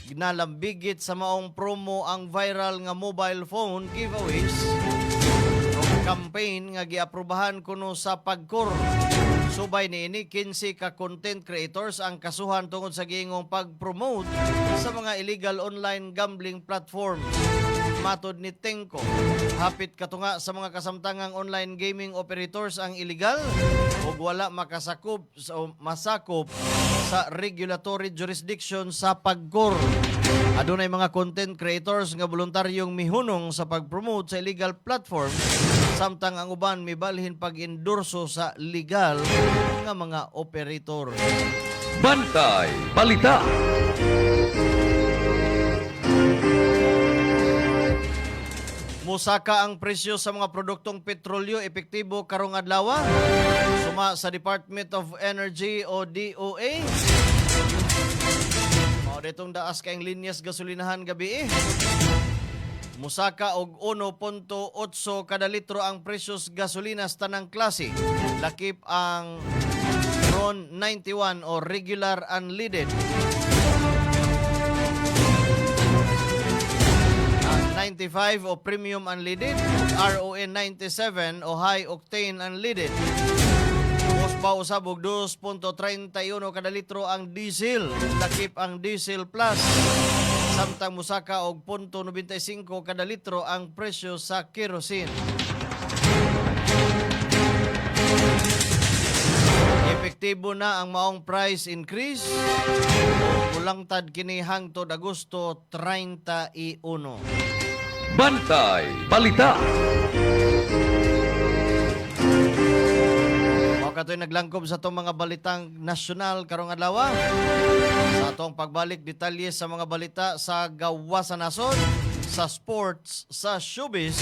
ginalambigit sa maong promo ang viral nga mobile phone giveaways o campaign nga giaprubahan kuno sa PAGCOR. Subay niini 15 ka content creators ang kasuhan tungod sa giingong pag-promote sa mga illegal online gambling platforms. Matod ni Tengko, hapit katunga sa mga kasamtangang online gaming operators ang illegal ug wala masakop sa regulatory jurisdiction sa PAGCOR. Adunay mga content creators nga voluntaryong mihunong sa pag-promote sa illegal platform samtang ang uban mibalhin pag-endorso sa legal nga mga operator. Bantay Balita. Musaka ang presyo sa mga produktong petrolyo epektibo karong adlaw. Suma sa Department of Energy o DOE. Mao detong daas kaayong linyas gasolinahan gabi. Musaka og 1.8 kada litro ang presyo sa gasolina sa tanang klase. Lakip ang RON 91 o regular unleaded. 95 o premium unleaded, RON 97 o high octane unleaded. Musba usabog 2.31 kada litro ang diesel, lakip ang diesel plus. Sa Samtang musaka og 0.95 kada litro ang presyo sa kerosene. Epektibo na ang maong price increase. Ulangtad kini hangtod Agosto 31. Bantay Balita. Katoy naglangkob sa itong mga balitang nasyonal karong adlaw. Sa atong pagbalik detalye sa mga balita sa gawa sa nasod, sa sports, sa showbiz,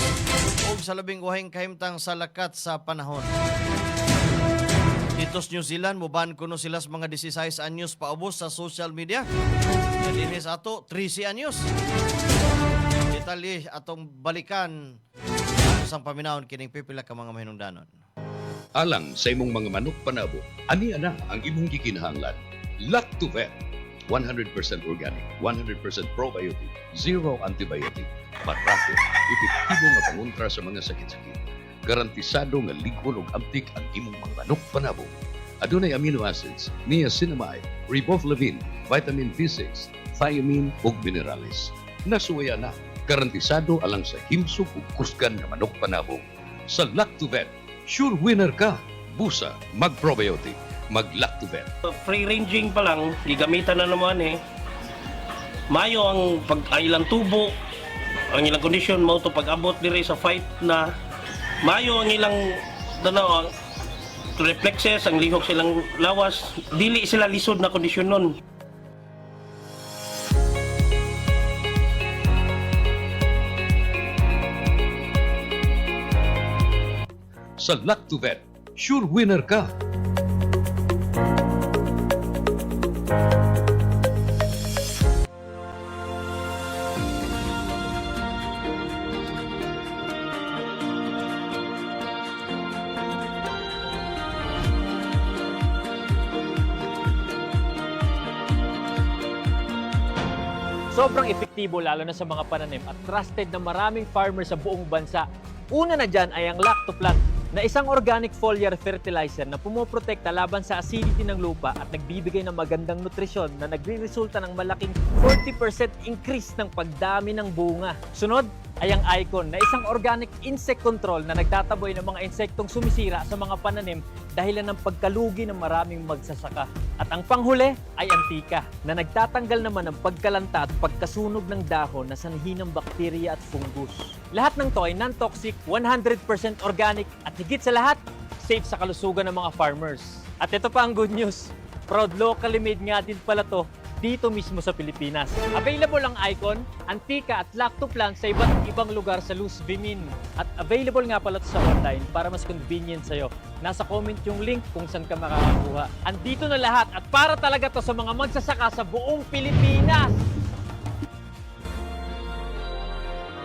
ug sa labing uhing kahimtang sa lakat sa panahon. Dito sa New Zealand, muban kuno sila sa mga 16 anyos paubos sa social media. Dinis ato 13 anyos. Detalye atong balikan sa paminahon kining pipila ka mga mahinungdanon. Alang sa imong mga manok panabo, ani ana ang imong gikinahanglan. Lactovet, 100% organic, 100% probiotic, zero antibiotic, barato, epektibo nga pangontra sa mga sakit-sakit. Garantisado nga ligwon og abtik ang imong mga manok panabo. Adunay amino acids, niacinamide, riboflavin, vitamin B6, thiamine ug minerales. Nasuwaya na, garantisado alang sa himsog ug kusgan nga manok panabo. Sa Lactovet, sure winner ka. Busa, mag-probiotic, mag-Lactovet. Free-ranging pa lang, gigamitan na naman eh. Mayo ang pag-ailang tubo, ang ilang kondisyon mo to pag-abot dire sa fight na mayo ang ilang ang reflexes, ang lihok silang lawas, dili sila lisod na kondisyon nun. Sa Lactovet, sure winner ka. Sobrang epektibo lalo na sa mga pananim at trusted na maraming farmers sa buong bansa. Una na dyan ay ang Lactoplant na isang organic foliar fertilizer na pumoprotekta laban sa acidity ng lupa at nagbibigay ng magandang nutrisyon na nagre-resulta ng malaking 40% increase ng pagdami ng bunga. Sunod ay ang Icon na isang organic insect control na nagtataboy ng mga insektong sumisira sa mga pananim dahilan ng pagkalugi ng maraming magsasaka. At ang panghuli ay Antika na nagtatanggal naman ng pagkalanta at pagkasunog ng dahon na sanhi ng bakterya at fungus. Lahat ng to ay non-toxic, 100% organic at higit sa lahat, safe sa kalusugan ng mga farmers. At ito pa ang good news, proud locally made nga din pala to dito mismo sa Pilipinas. Available ang Icon, Antika at Lactoplant sa iba't ibang lugar sa Luz Vimin. At available nga pala to sa online para mas convenient sa'yo. Nasa comment yung link kung saan ka makakakuha. Andito na lahat at para talaga to sa mga magsasaka sa buong Pilipinas!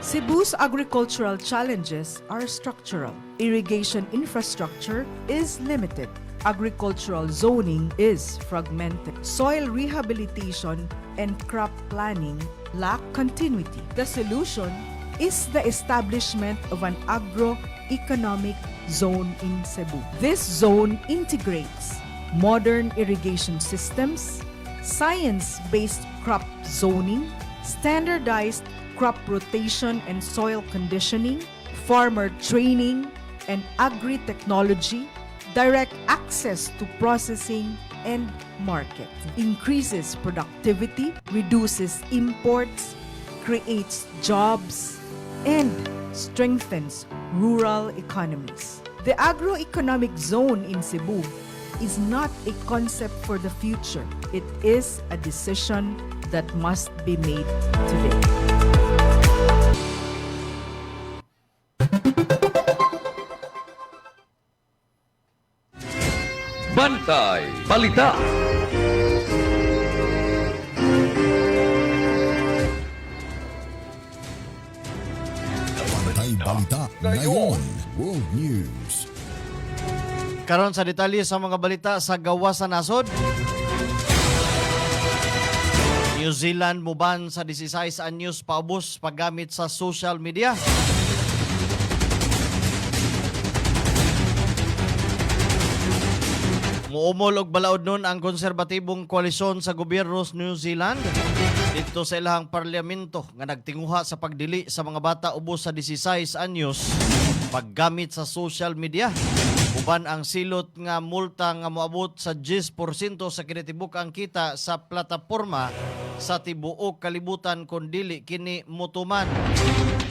Cebu's agricultural challenges are structural. Irrigation infrastructure is limited. Agricultural zoning is fragmented. Soil rehabilitation and crop planning lack continuity. The solution is the establishment of an agro-economic zone in Cebu. This zone integrates modern irrigation systems, science-based crop zoning, standardized crop rotation and soil conditioning, farmer training and agri-technology, direct access to processing and market, increases productivity, reduces imports, creates jobs, and strengthens rural economies. The agroeconomic zone in Cebu is not a concept for the future. It is a decision that must be made today. Bantay Balita. Bantay Balita ngayon. World News. Karon sa detalye sa mga balita sa gawa sa nasod. New Zealand muban sa 16 anyos paubos paggamit sa social media. Muumol og balaod nun ang konserbatibong koalisyon sa gobyerno sa New Zealand dito sa ilahang parlamento nga nagtinguha sa pagdili sa mga bata ubos sa 16 anyos paggamit sa social media. Uban ang silot nga multa nga moabot sa 10% sa kinatibuk-ang kita sa plataporma sa tibuok kalibutan kung dili kini mutuman.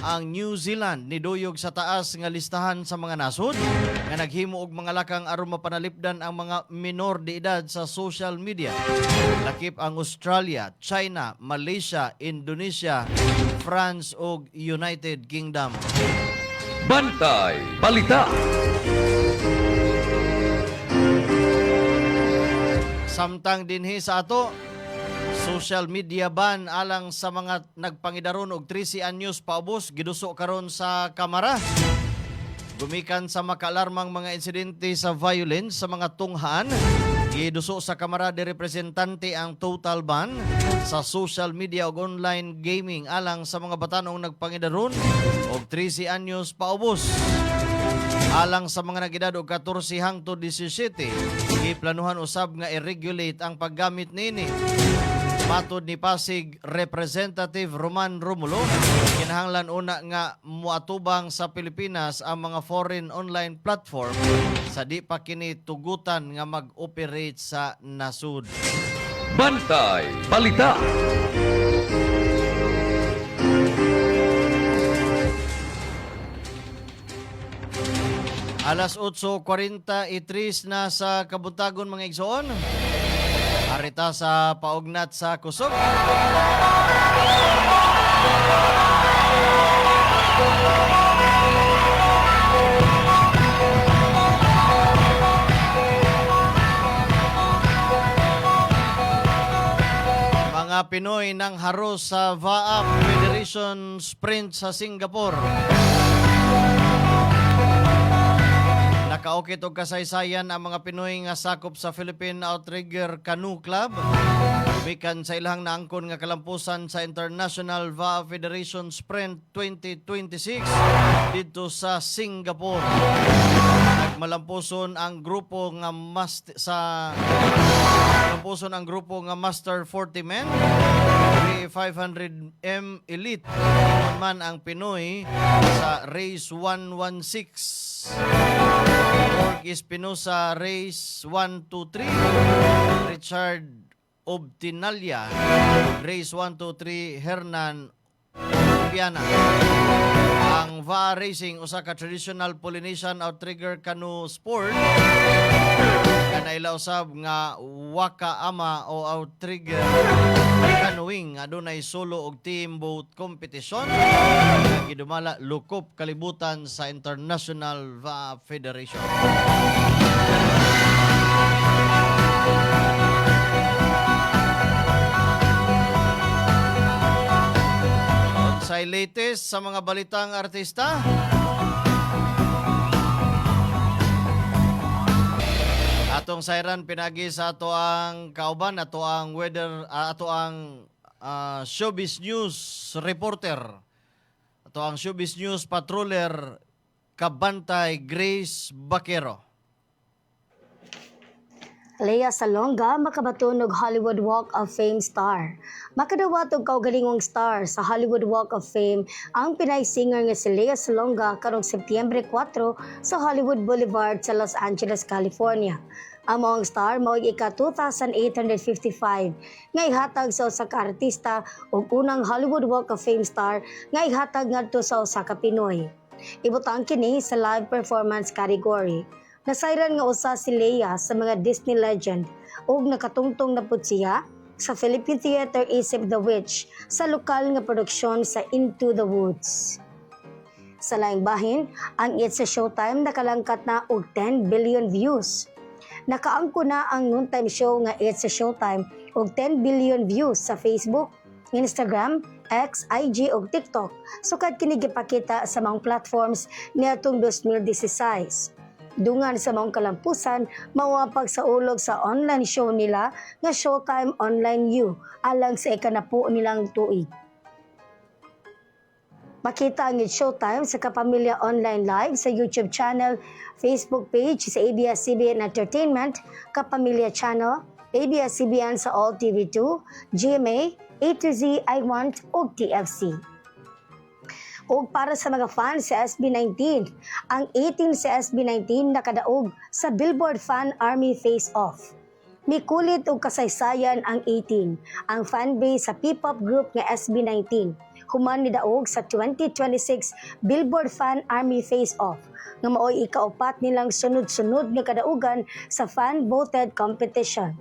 Ang New Zealand niduyog sa taas nga listahan sa mga nasod nga naghimo og mga lakang aron mapanalipdan ang mga minor de edad sa social media. Lakip ang Australia, China, Malaysia, Indonesia, France ug United Kingdom. Bantay Balita. Samtang dinhi sa ato, social media ban alang sa mga nagpangidaron og 13 anyos paubos giduso karon sa Kamara. Gumikan sa makaalarmang mga insidente sa violence sa mga tunghaan, giduso sa Kamara de Representante ang total ban sa social media ug online gaming alang sa mga batanong nagpangidaron og 13 anyos paubos. Alang sa mga nag-edad og 14 hangtod 17, giplanuhan usab nga i-regulate ang paggamit nini. Matod ni Pasig Representative Roman Romulo, kinahanglan una nga muatubang sa Pilipinas ang mga foreign online platform sa di pa kini tugutan nga mag-operate sa nasud. Bantay Balita. Alas 8:43 na sa kabuntagon mga igsoon. Arita sa paugnat sa kusog. Mga Pinoy nang haros sa VAAP Federation Sprint sa Singapore. Nakaukit og kasaysayan ang mga Pinoy nga sakop sa Philippine Outrigger Canoe Club. Mikan sa ilang naangkon nga kalampusan sa International VAAP Federation Sprint 2026 dito sa Singapore. Nagmalampuson ang grupo nga Master 40 Men, 500M Elite. Man ang Pinoy sa Race 116. Jorge Espinosa Race 123, Richard Obtinalia Race 123, Hernan Piana. Ang VA Racing usa ka traditional Polynesian outrigger canoe sport kanailaw usab nga waka ama o outrigger canoeing adunay solo og team boat competition nga gidumala lukop kalibutan sa International VA Federation. Sa latest sa mga balitang artista, atong sayran pinagi sa ato ang kauban, ato ang weather, ato ang showbiz news reporter, ato ang showbiz news patroller Kabantay Grace Baquero. Lea Salonga makabatunog Hollywood Walk of Fame star. Makadawat og kaugalingong star sa Hollywood Walk of Fame ang Pinay singer nga si Lea Salonga karong Setyembre 4 sa Hollywood Boulevard sa Los Angeles, California. Ang maong star mao ika 2,855 nga ihatag sa usa ka artista ug unang Hollywood Walk of Fame star nga ihatag ngadto sa usa ka Pinoy. Ibutang kini sa live performance category. Nasayran nga usa si Lea sa mga Disney legend ug nakatungtong na pud siya sa Philippine Theater Isip the Witch sa lokal nga produksyon sa Into the Woods. Sa laing bahin, ang It's a Showtime nakalangkat na og 10 billion views. Nakaangko na ang noontime show nga It's a Showtime og 10 billion views sa Facebook, Instagram, X, IG ug TikTok. Sukad kini gipakita sa mga platforms niadtong 2016. Dungan sa maong kalampusan, mawapag sa ulog sa online show nila nga Showtime Online U alang sa ikanapo nilang tuig. Makita ang Showtime sa Kapamilya Online Live sa YouTube channel, Facebook page sa ABS-CBN Entertainment, Kapamilya Channel, ABS-CBN sa All TV2, GMA, A to Z, I Want, ug TFC. Ug para sa mga fans sa SB19, ang 18 sa SB19 nakadaog sa Billboard Fan Army Face Off. Mikulit og kasaysayan ang 18, ang fanbase sa P-pop group nga SB19. Human ni daog sa 2026 Billboard Fan Army Face Off nga maoy ikaapat nilang sunod-sunod nga kadaugan sa fan-voted competition.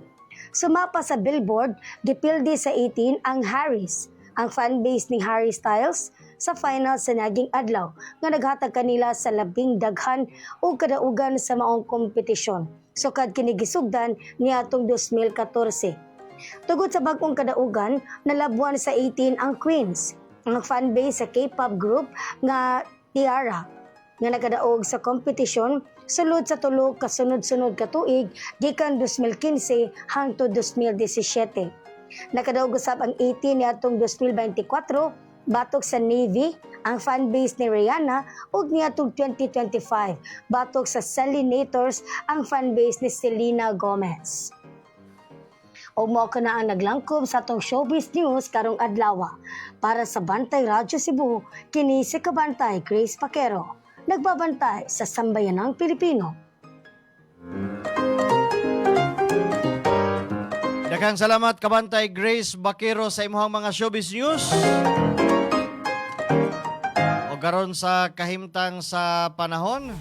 Sumapa sa Billboard, gipildi sa 18 ang Harris, ang fanbase ni Harry Styles, sa final sa naging adlaw nga naghatag kanila sa labing daghan o kadaugan sa maong kompetisyon. Sukad kini gisugdan niadtong 2014. Tugod sa bag-ong kadaugan, nalabuan sa 18 ang Queens, ang fanbase sa K-pop group nga Tiara, nga nagadaog sa kompetisyon sulod sa tulo ka sunod-sunod ka tuig gikan 2015 hangtod 2017. Nakadaog usab ang 18 niadtong 2024 batok sa Navy, ang fanbase ni Rihanna, ug niadtong 2025 batok sa Selenators, ang fanbase ni Selena Gomez. O mo ka na ang naglangkob sa atong showbiz news karong adlaw. Para sa Bantay Radyo Cebu, kini si Kabantay Grace Paquero, nagbabantay sa Sambayanang Pilipino. Daghang salamat Kabantay Grace Paquero sa imong mga showbiz news. O karon sa kahimtang sa panahon,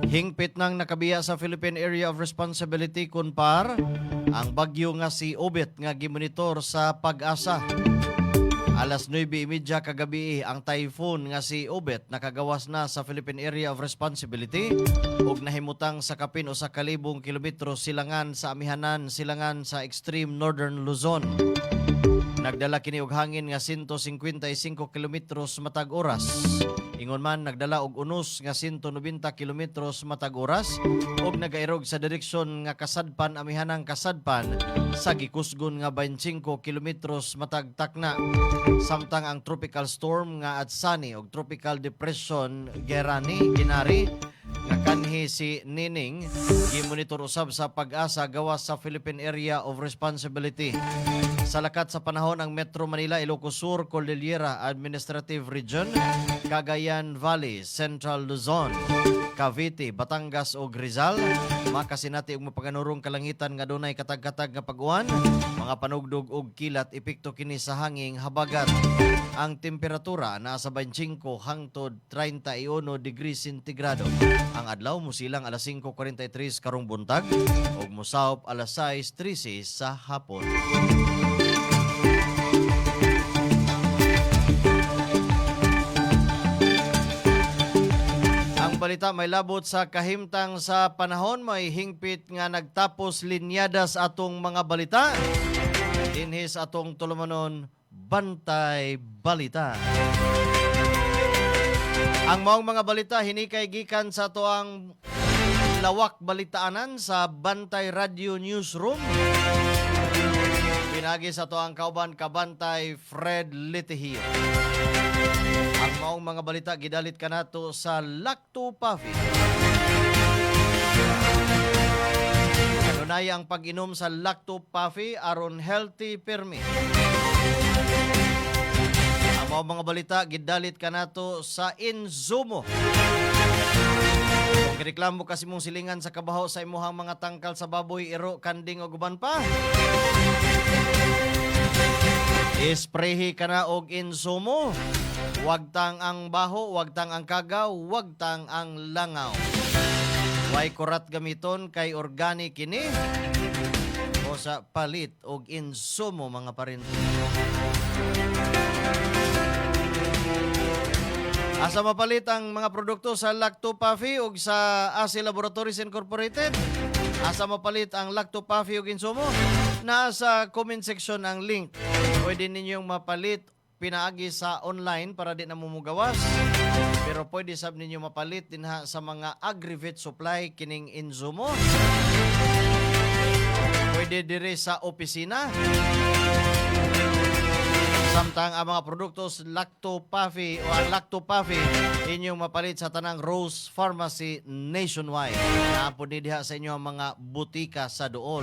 hingpit nang nakabiya sa Philippine Area of Responsibility kunpar ang bagyo nga si Obet nga gimonitor sa Pag-asa. Alas 9:30 kagabi ang typhoon nga si Obet nakagawas na sa Philippine Area of Responsibility ug nahimutang sa kapin o sa kalibong kilometro silangan sa amihanan silangan sa extreme northern Luzon. Nagdala kini og hangin nga 155 kilometros matag oras. Ingon man nagdala og unos nga 190 kilometros matag oras ug nagairog sa direksyon nga kasadpan amihanang kasadpan sa gikusgon nga 25 kilometros matag takna. Samtang ang tropical storm nga Atsani ug tropical depression Ginari nga kanhi si Nining gimonitor usab sa Pag-asa gawas sa Philippine Area of Responsibility. Sa lakat sa panahon ang Metro Manila, Ilocos Sur, Cordillera Administrative Region, Cagayan Valley, Central Luzon, Cavite, Batangas ug Rizal, makasinati og mapaganurong kalangitan nga dunay katag-katag nga pag-uwan, mga panugdog ug kilat epekto kini sa hanging habagat. Ang temperatura naa sa 25 hangtod 31 degrees sentigrado. Ang adlaw musilang alas 5:43 karong buntag ug mosahop alas 6:13 sa hapon. Balita may labot sa kahimtang sa panahon, may hingpit nga nagtapos linyadas atong mga balita. Dinhis atong tulumanon Bantay Balita. Ang maong mga balita hinikay gikan sa toang lawak balitaanan sa Bantay Radio Newsroom. Pinagi sa toang kauban Kabantay Fred Litihio. Ang maong mga balita gidalit kanato sa Lacto Puffy. Kanunay ang pag-inom sa Lacto Puffy aron healthy permi. Ang maong mga balita gidalit kanato sa Inzumo. Kung reklamo kasi mong silingan sa kabaho sa imuhang mga tangkal sa baboy, iro, kanding o guban pa, isprehi ka na og Inzumo. Wag tang ang baho, wag tang ang kagaw, wag tang ang langaw. Way kurat gamiton kay organic kini o sa palit og Inzumo mga parinto. Asa mapalit ang mga produkto sa Lacto Puffy ug sa AC Laboratories Incorporated? Asa mapalit ang Lacto Puffy ug Inzumo? Nasa comment section ang link. Pwede ninyong mapalit pinaagi sa online para di na mumugawas. Pero pwede sab ninyo mapalit din ha sa mga Agrivet supply kining Inzumo. Pwede dire sa opisina. Samtang ang mga produktos Lacto-Puffy o ang Lacto-Puffy inyong mapalit sa tanang Rose Pharmacy nationwide. Naapod ni diha sa inyo ang mga butika sa duol.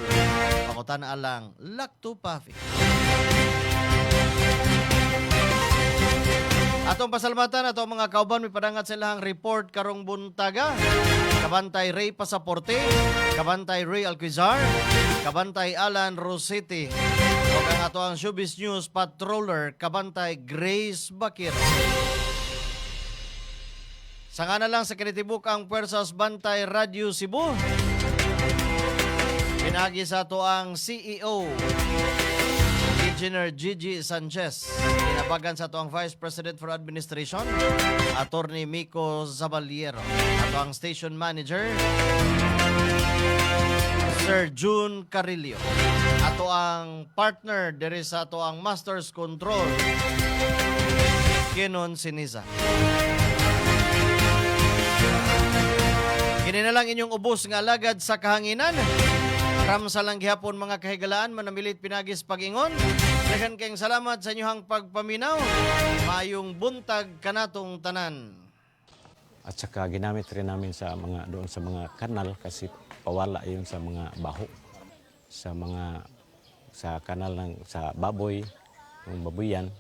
Pakutan alang Lacto-Puffy. Atong pasalamatan atong mga kauban may padangat silang report karong buntaga. Kabantay Ray Pasaporte, Kabantay Ray Alquizar, Kabantay Alan Rossetti. O ang ato ang Showbiz News Patroller, Kabantay Grace Bakir. Sanga na lang sa kinitibuk ang Puwersas Bantay Radio Cebu. Pinagi sa ato ang CEO, Engineer Gigi Sanchez. Inabagan sa ato ang Vice President for Administration, Attorney Miko Zabaliero. Ato ang Station Manager, Sir June Carillo. Ato ang partner diri sa ato ang Masters Control, Kenon Siniza. Kini na lang inyong ubos nga alagad sa kahanginan. Ram sa lang gihapon mga kahigalaan, manamilit pinagis pag-ingon. Daghang kayong salamat sa inyong pagpaminaw. Mayong buntag kanatong tanan. At saka ginamit rin namin sa mga doon sa mga kanal kasi pawala yun sa mga baho. Sa kanal ng sa baboy, yung babuyan.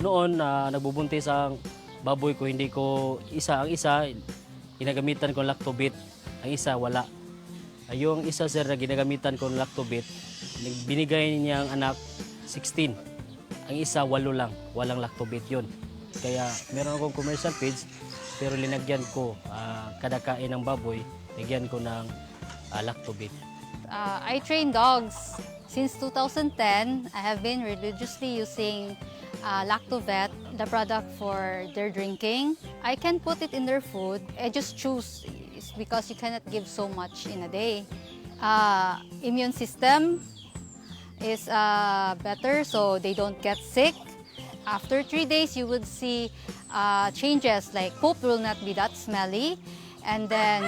Noon nagbubuntis ang baboy ko, hindi ko ang isa ginagamitan ko Lactobit, ang isa wala. Yung isa sir na ginagamitan ko Lactobit, binigay niya ang anak 16. Ang isa 8 lang, walang Lactobit yun. Kaya meron akong commercial page pero linagyan ko kada kain ng baboy, lagyan ko ng Lactobit. I train dogs. Since 2010, I have been religiously using Lactovet, the product for their drinking. I can put it in their food. I just choose because you cannot give so much in a day. Immune system is better so they don't get sick. After 3 days, you would see changes like poop will not be that smelly. And then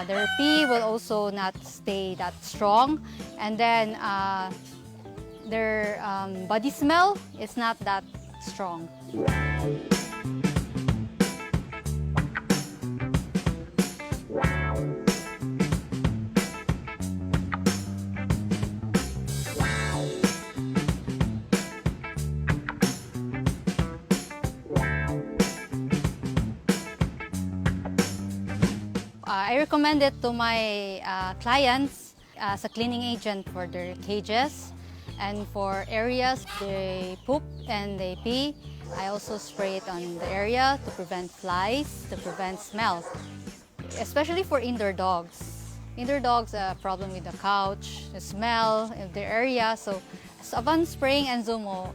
their pee will also not stay that strong. And then their body smell is not that strong. I recommend it to my clients as a cleaning agent for their cages and for areas they poop and they pee. I also spray it on the area to prevent flies, to prevent smell, especially for indoor dogs. Indoor dogs have a problem with the couch, the smell of the area. So upon spraying Enzumo,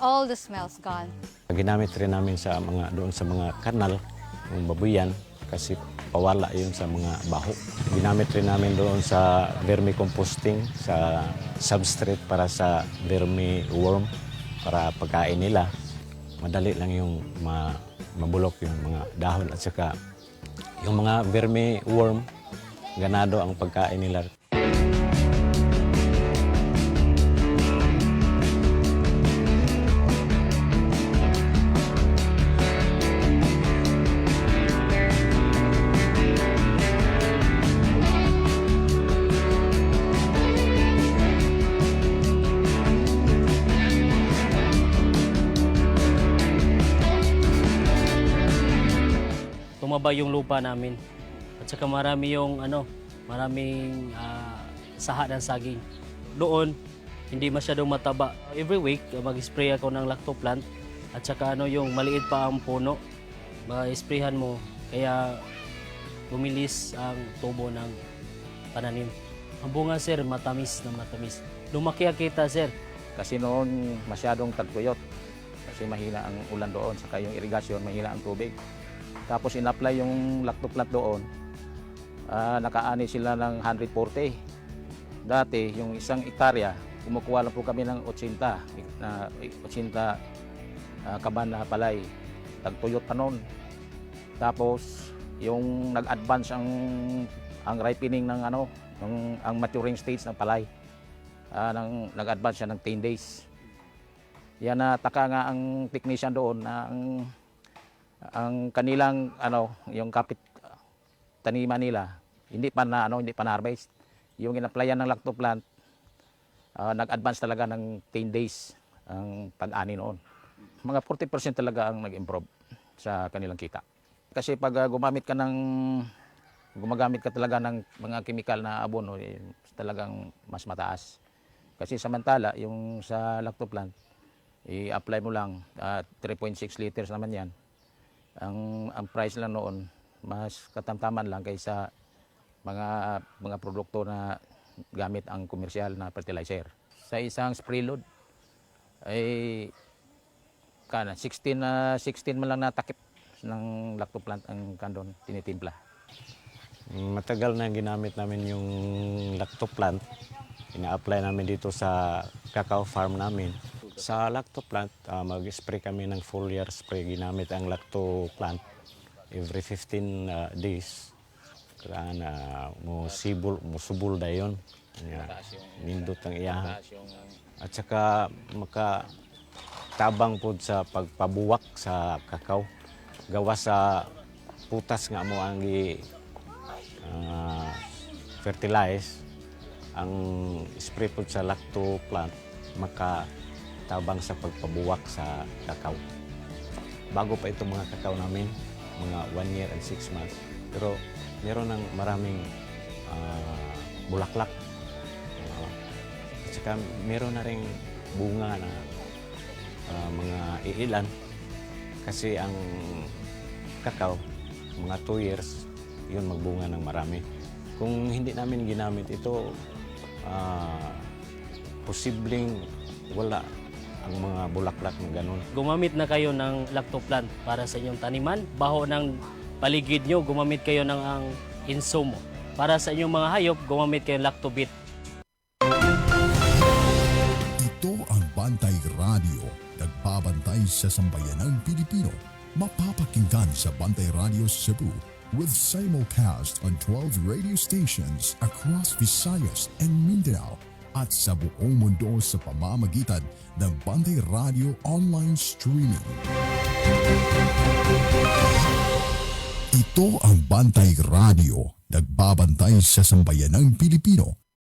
all the smells gone. Ginamit rin namin sa mga doon sa mga kanal, yung babuyan kasi pawala yun sa mga baho. Ginamit rin namin doon sa vermicomposting, sa substrate para sa vermiworm, para pagkain nila. Madali lang yung mabulok yung mga dahon at saka yung mga vermiworm, ganado ang pagkain nila. Tumaba yung lupa namin. At saka marami yung maraming saha ng saging. Doon, hindi masyadong mataba. Every week, mag-spray ako ng lactoplant. At saka yung maliit pa ang puno, ma-sprayhan mo. Kaya bumilis ang tubo ng pananim. Ang bunga sir, matamis na matamis. Lumaki kita sir. Kasi noon masyadong tagtuyot. kasi mahina ang ulan doon, saka yung irigasyon, mahina ang tubig. Tapos in-apply yung lactoplant doon, nakaani sila ng 140. Dati, yung isang ektarya, kumukuha lang po kami ng 80 kaban na palay, tagtuyot pa noon. Tapos, yung nag-advance ang ripening ng ang maturing stage ng palay, nag-advance siya ng 10 days. Yan nataka nga ang technician doon na ang kanilang yung kapit taniman nila hindi pa na-harvest. Yung in-applyan ng lactoplant, nag-advance talaga ng 10 days ang pag-ani noon. Mga 40% talaga ang nag-improve sa kanilang kita. Kasi pag gumagamit ka talaga ng mga chemical na abono, talagang mas mataas. Kasi samantala, yung sa lactoplant, i-apply mo lang, 3.6 liters naman yan. Ang price lang noon, mas katamtaman lang kaysa mga produkto na gamit ang komersyal na fertilizer. Sa isang spray load, ay 16 man lang natakip ng lactoplant ang kandon tinitimpla. Matagal na ginamit namin yung lactoplant. Ina-apply namin dito sa cacao farm namin. Sa lactoplant, mag-spray kami ng foliar spray. Ginamit ang lactoplant every 15 days. Kaya musubol dayon. Nindot ang iyahan. At saka makatabang po sa pagpabuwak sa cacao. Gawa sa putas nga mo ang fertilize, ang spray po sa lactoplant makatabang sa pagpabuwak sa cacao. Bago pa itong mga cacao namin, mga 1 year and 6 months. Pero meron ng maraming bulaklak. At saka meron na rin bunga na mga iilan. Kasi ang cacao, mga 2 years, yun magbunga ng marami. Kung hindi namin ginamit ito, posibleng wala ang mga bulaklak na ganun. Gumamit na kayo ng lactoplant para sa inyong taniman. Baho ng paligid nyo, gumamit kayo ng ang insumo. Para sa inyong mga hayop, gumamit kayo ng Lactobit. Ito ang Bantay Radio, nagbabantay sa sambayanang Pilipino. Mapapakinggan sa Bantay Radio Cebu with simulcast on 12 radio stations across Visayas and Mindanao at sa buong mundo sa pamamagitan ng Bantay Radio online streaming. Ito ang Bantay Radio, nagbabantay sa sambayanang Pilipino.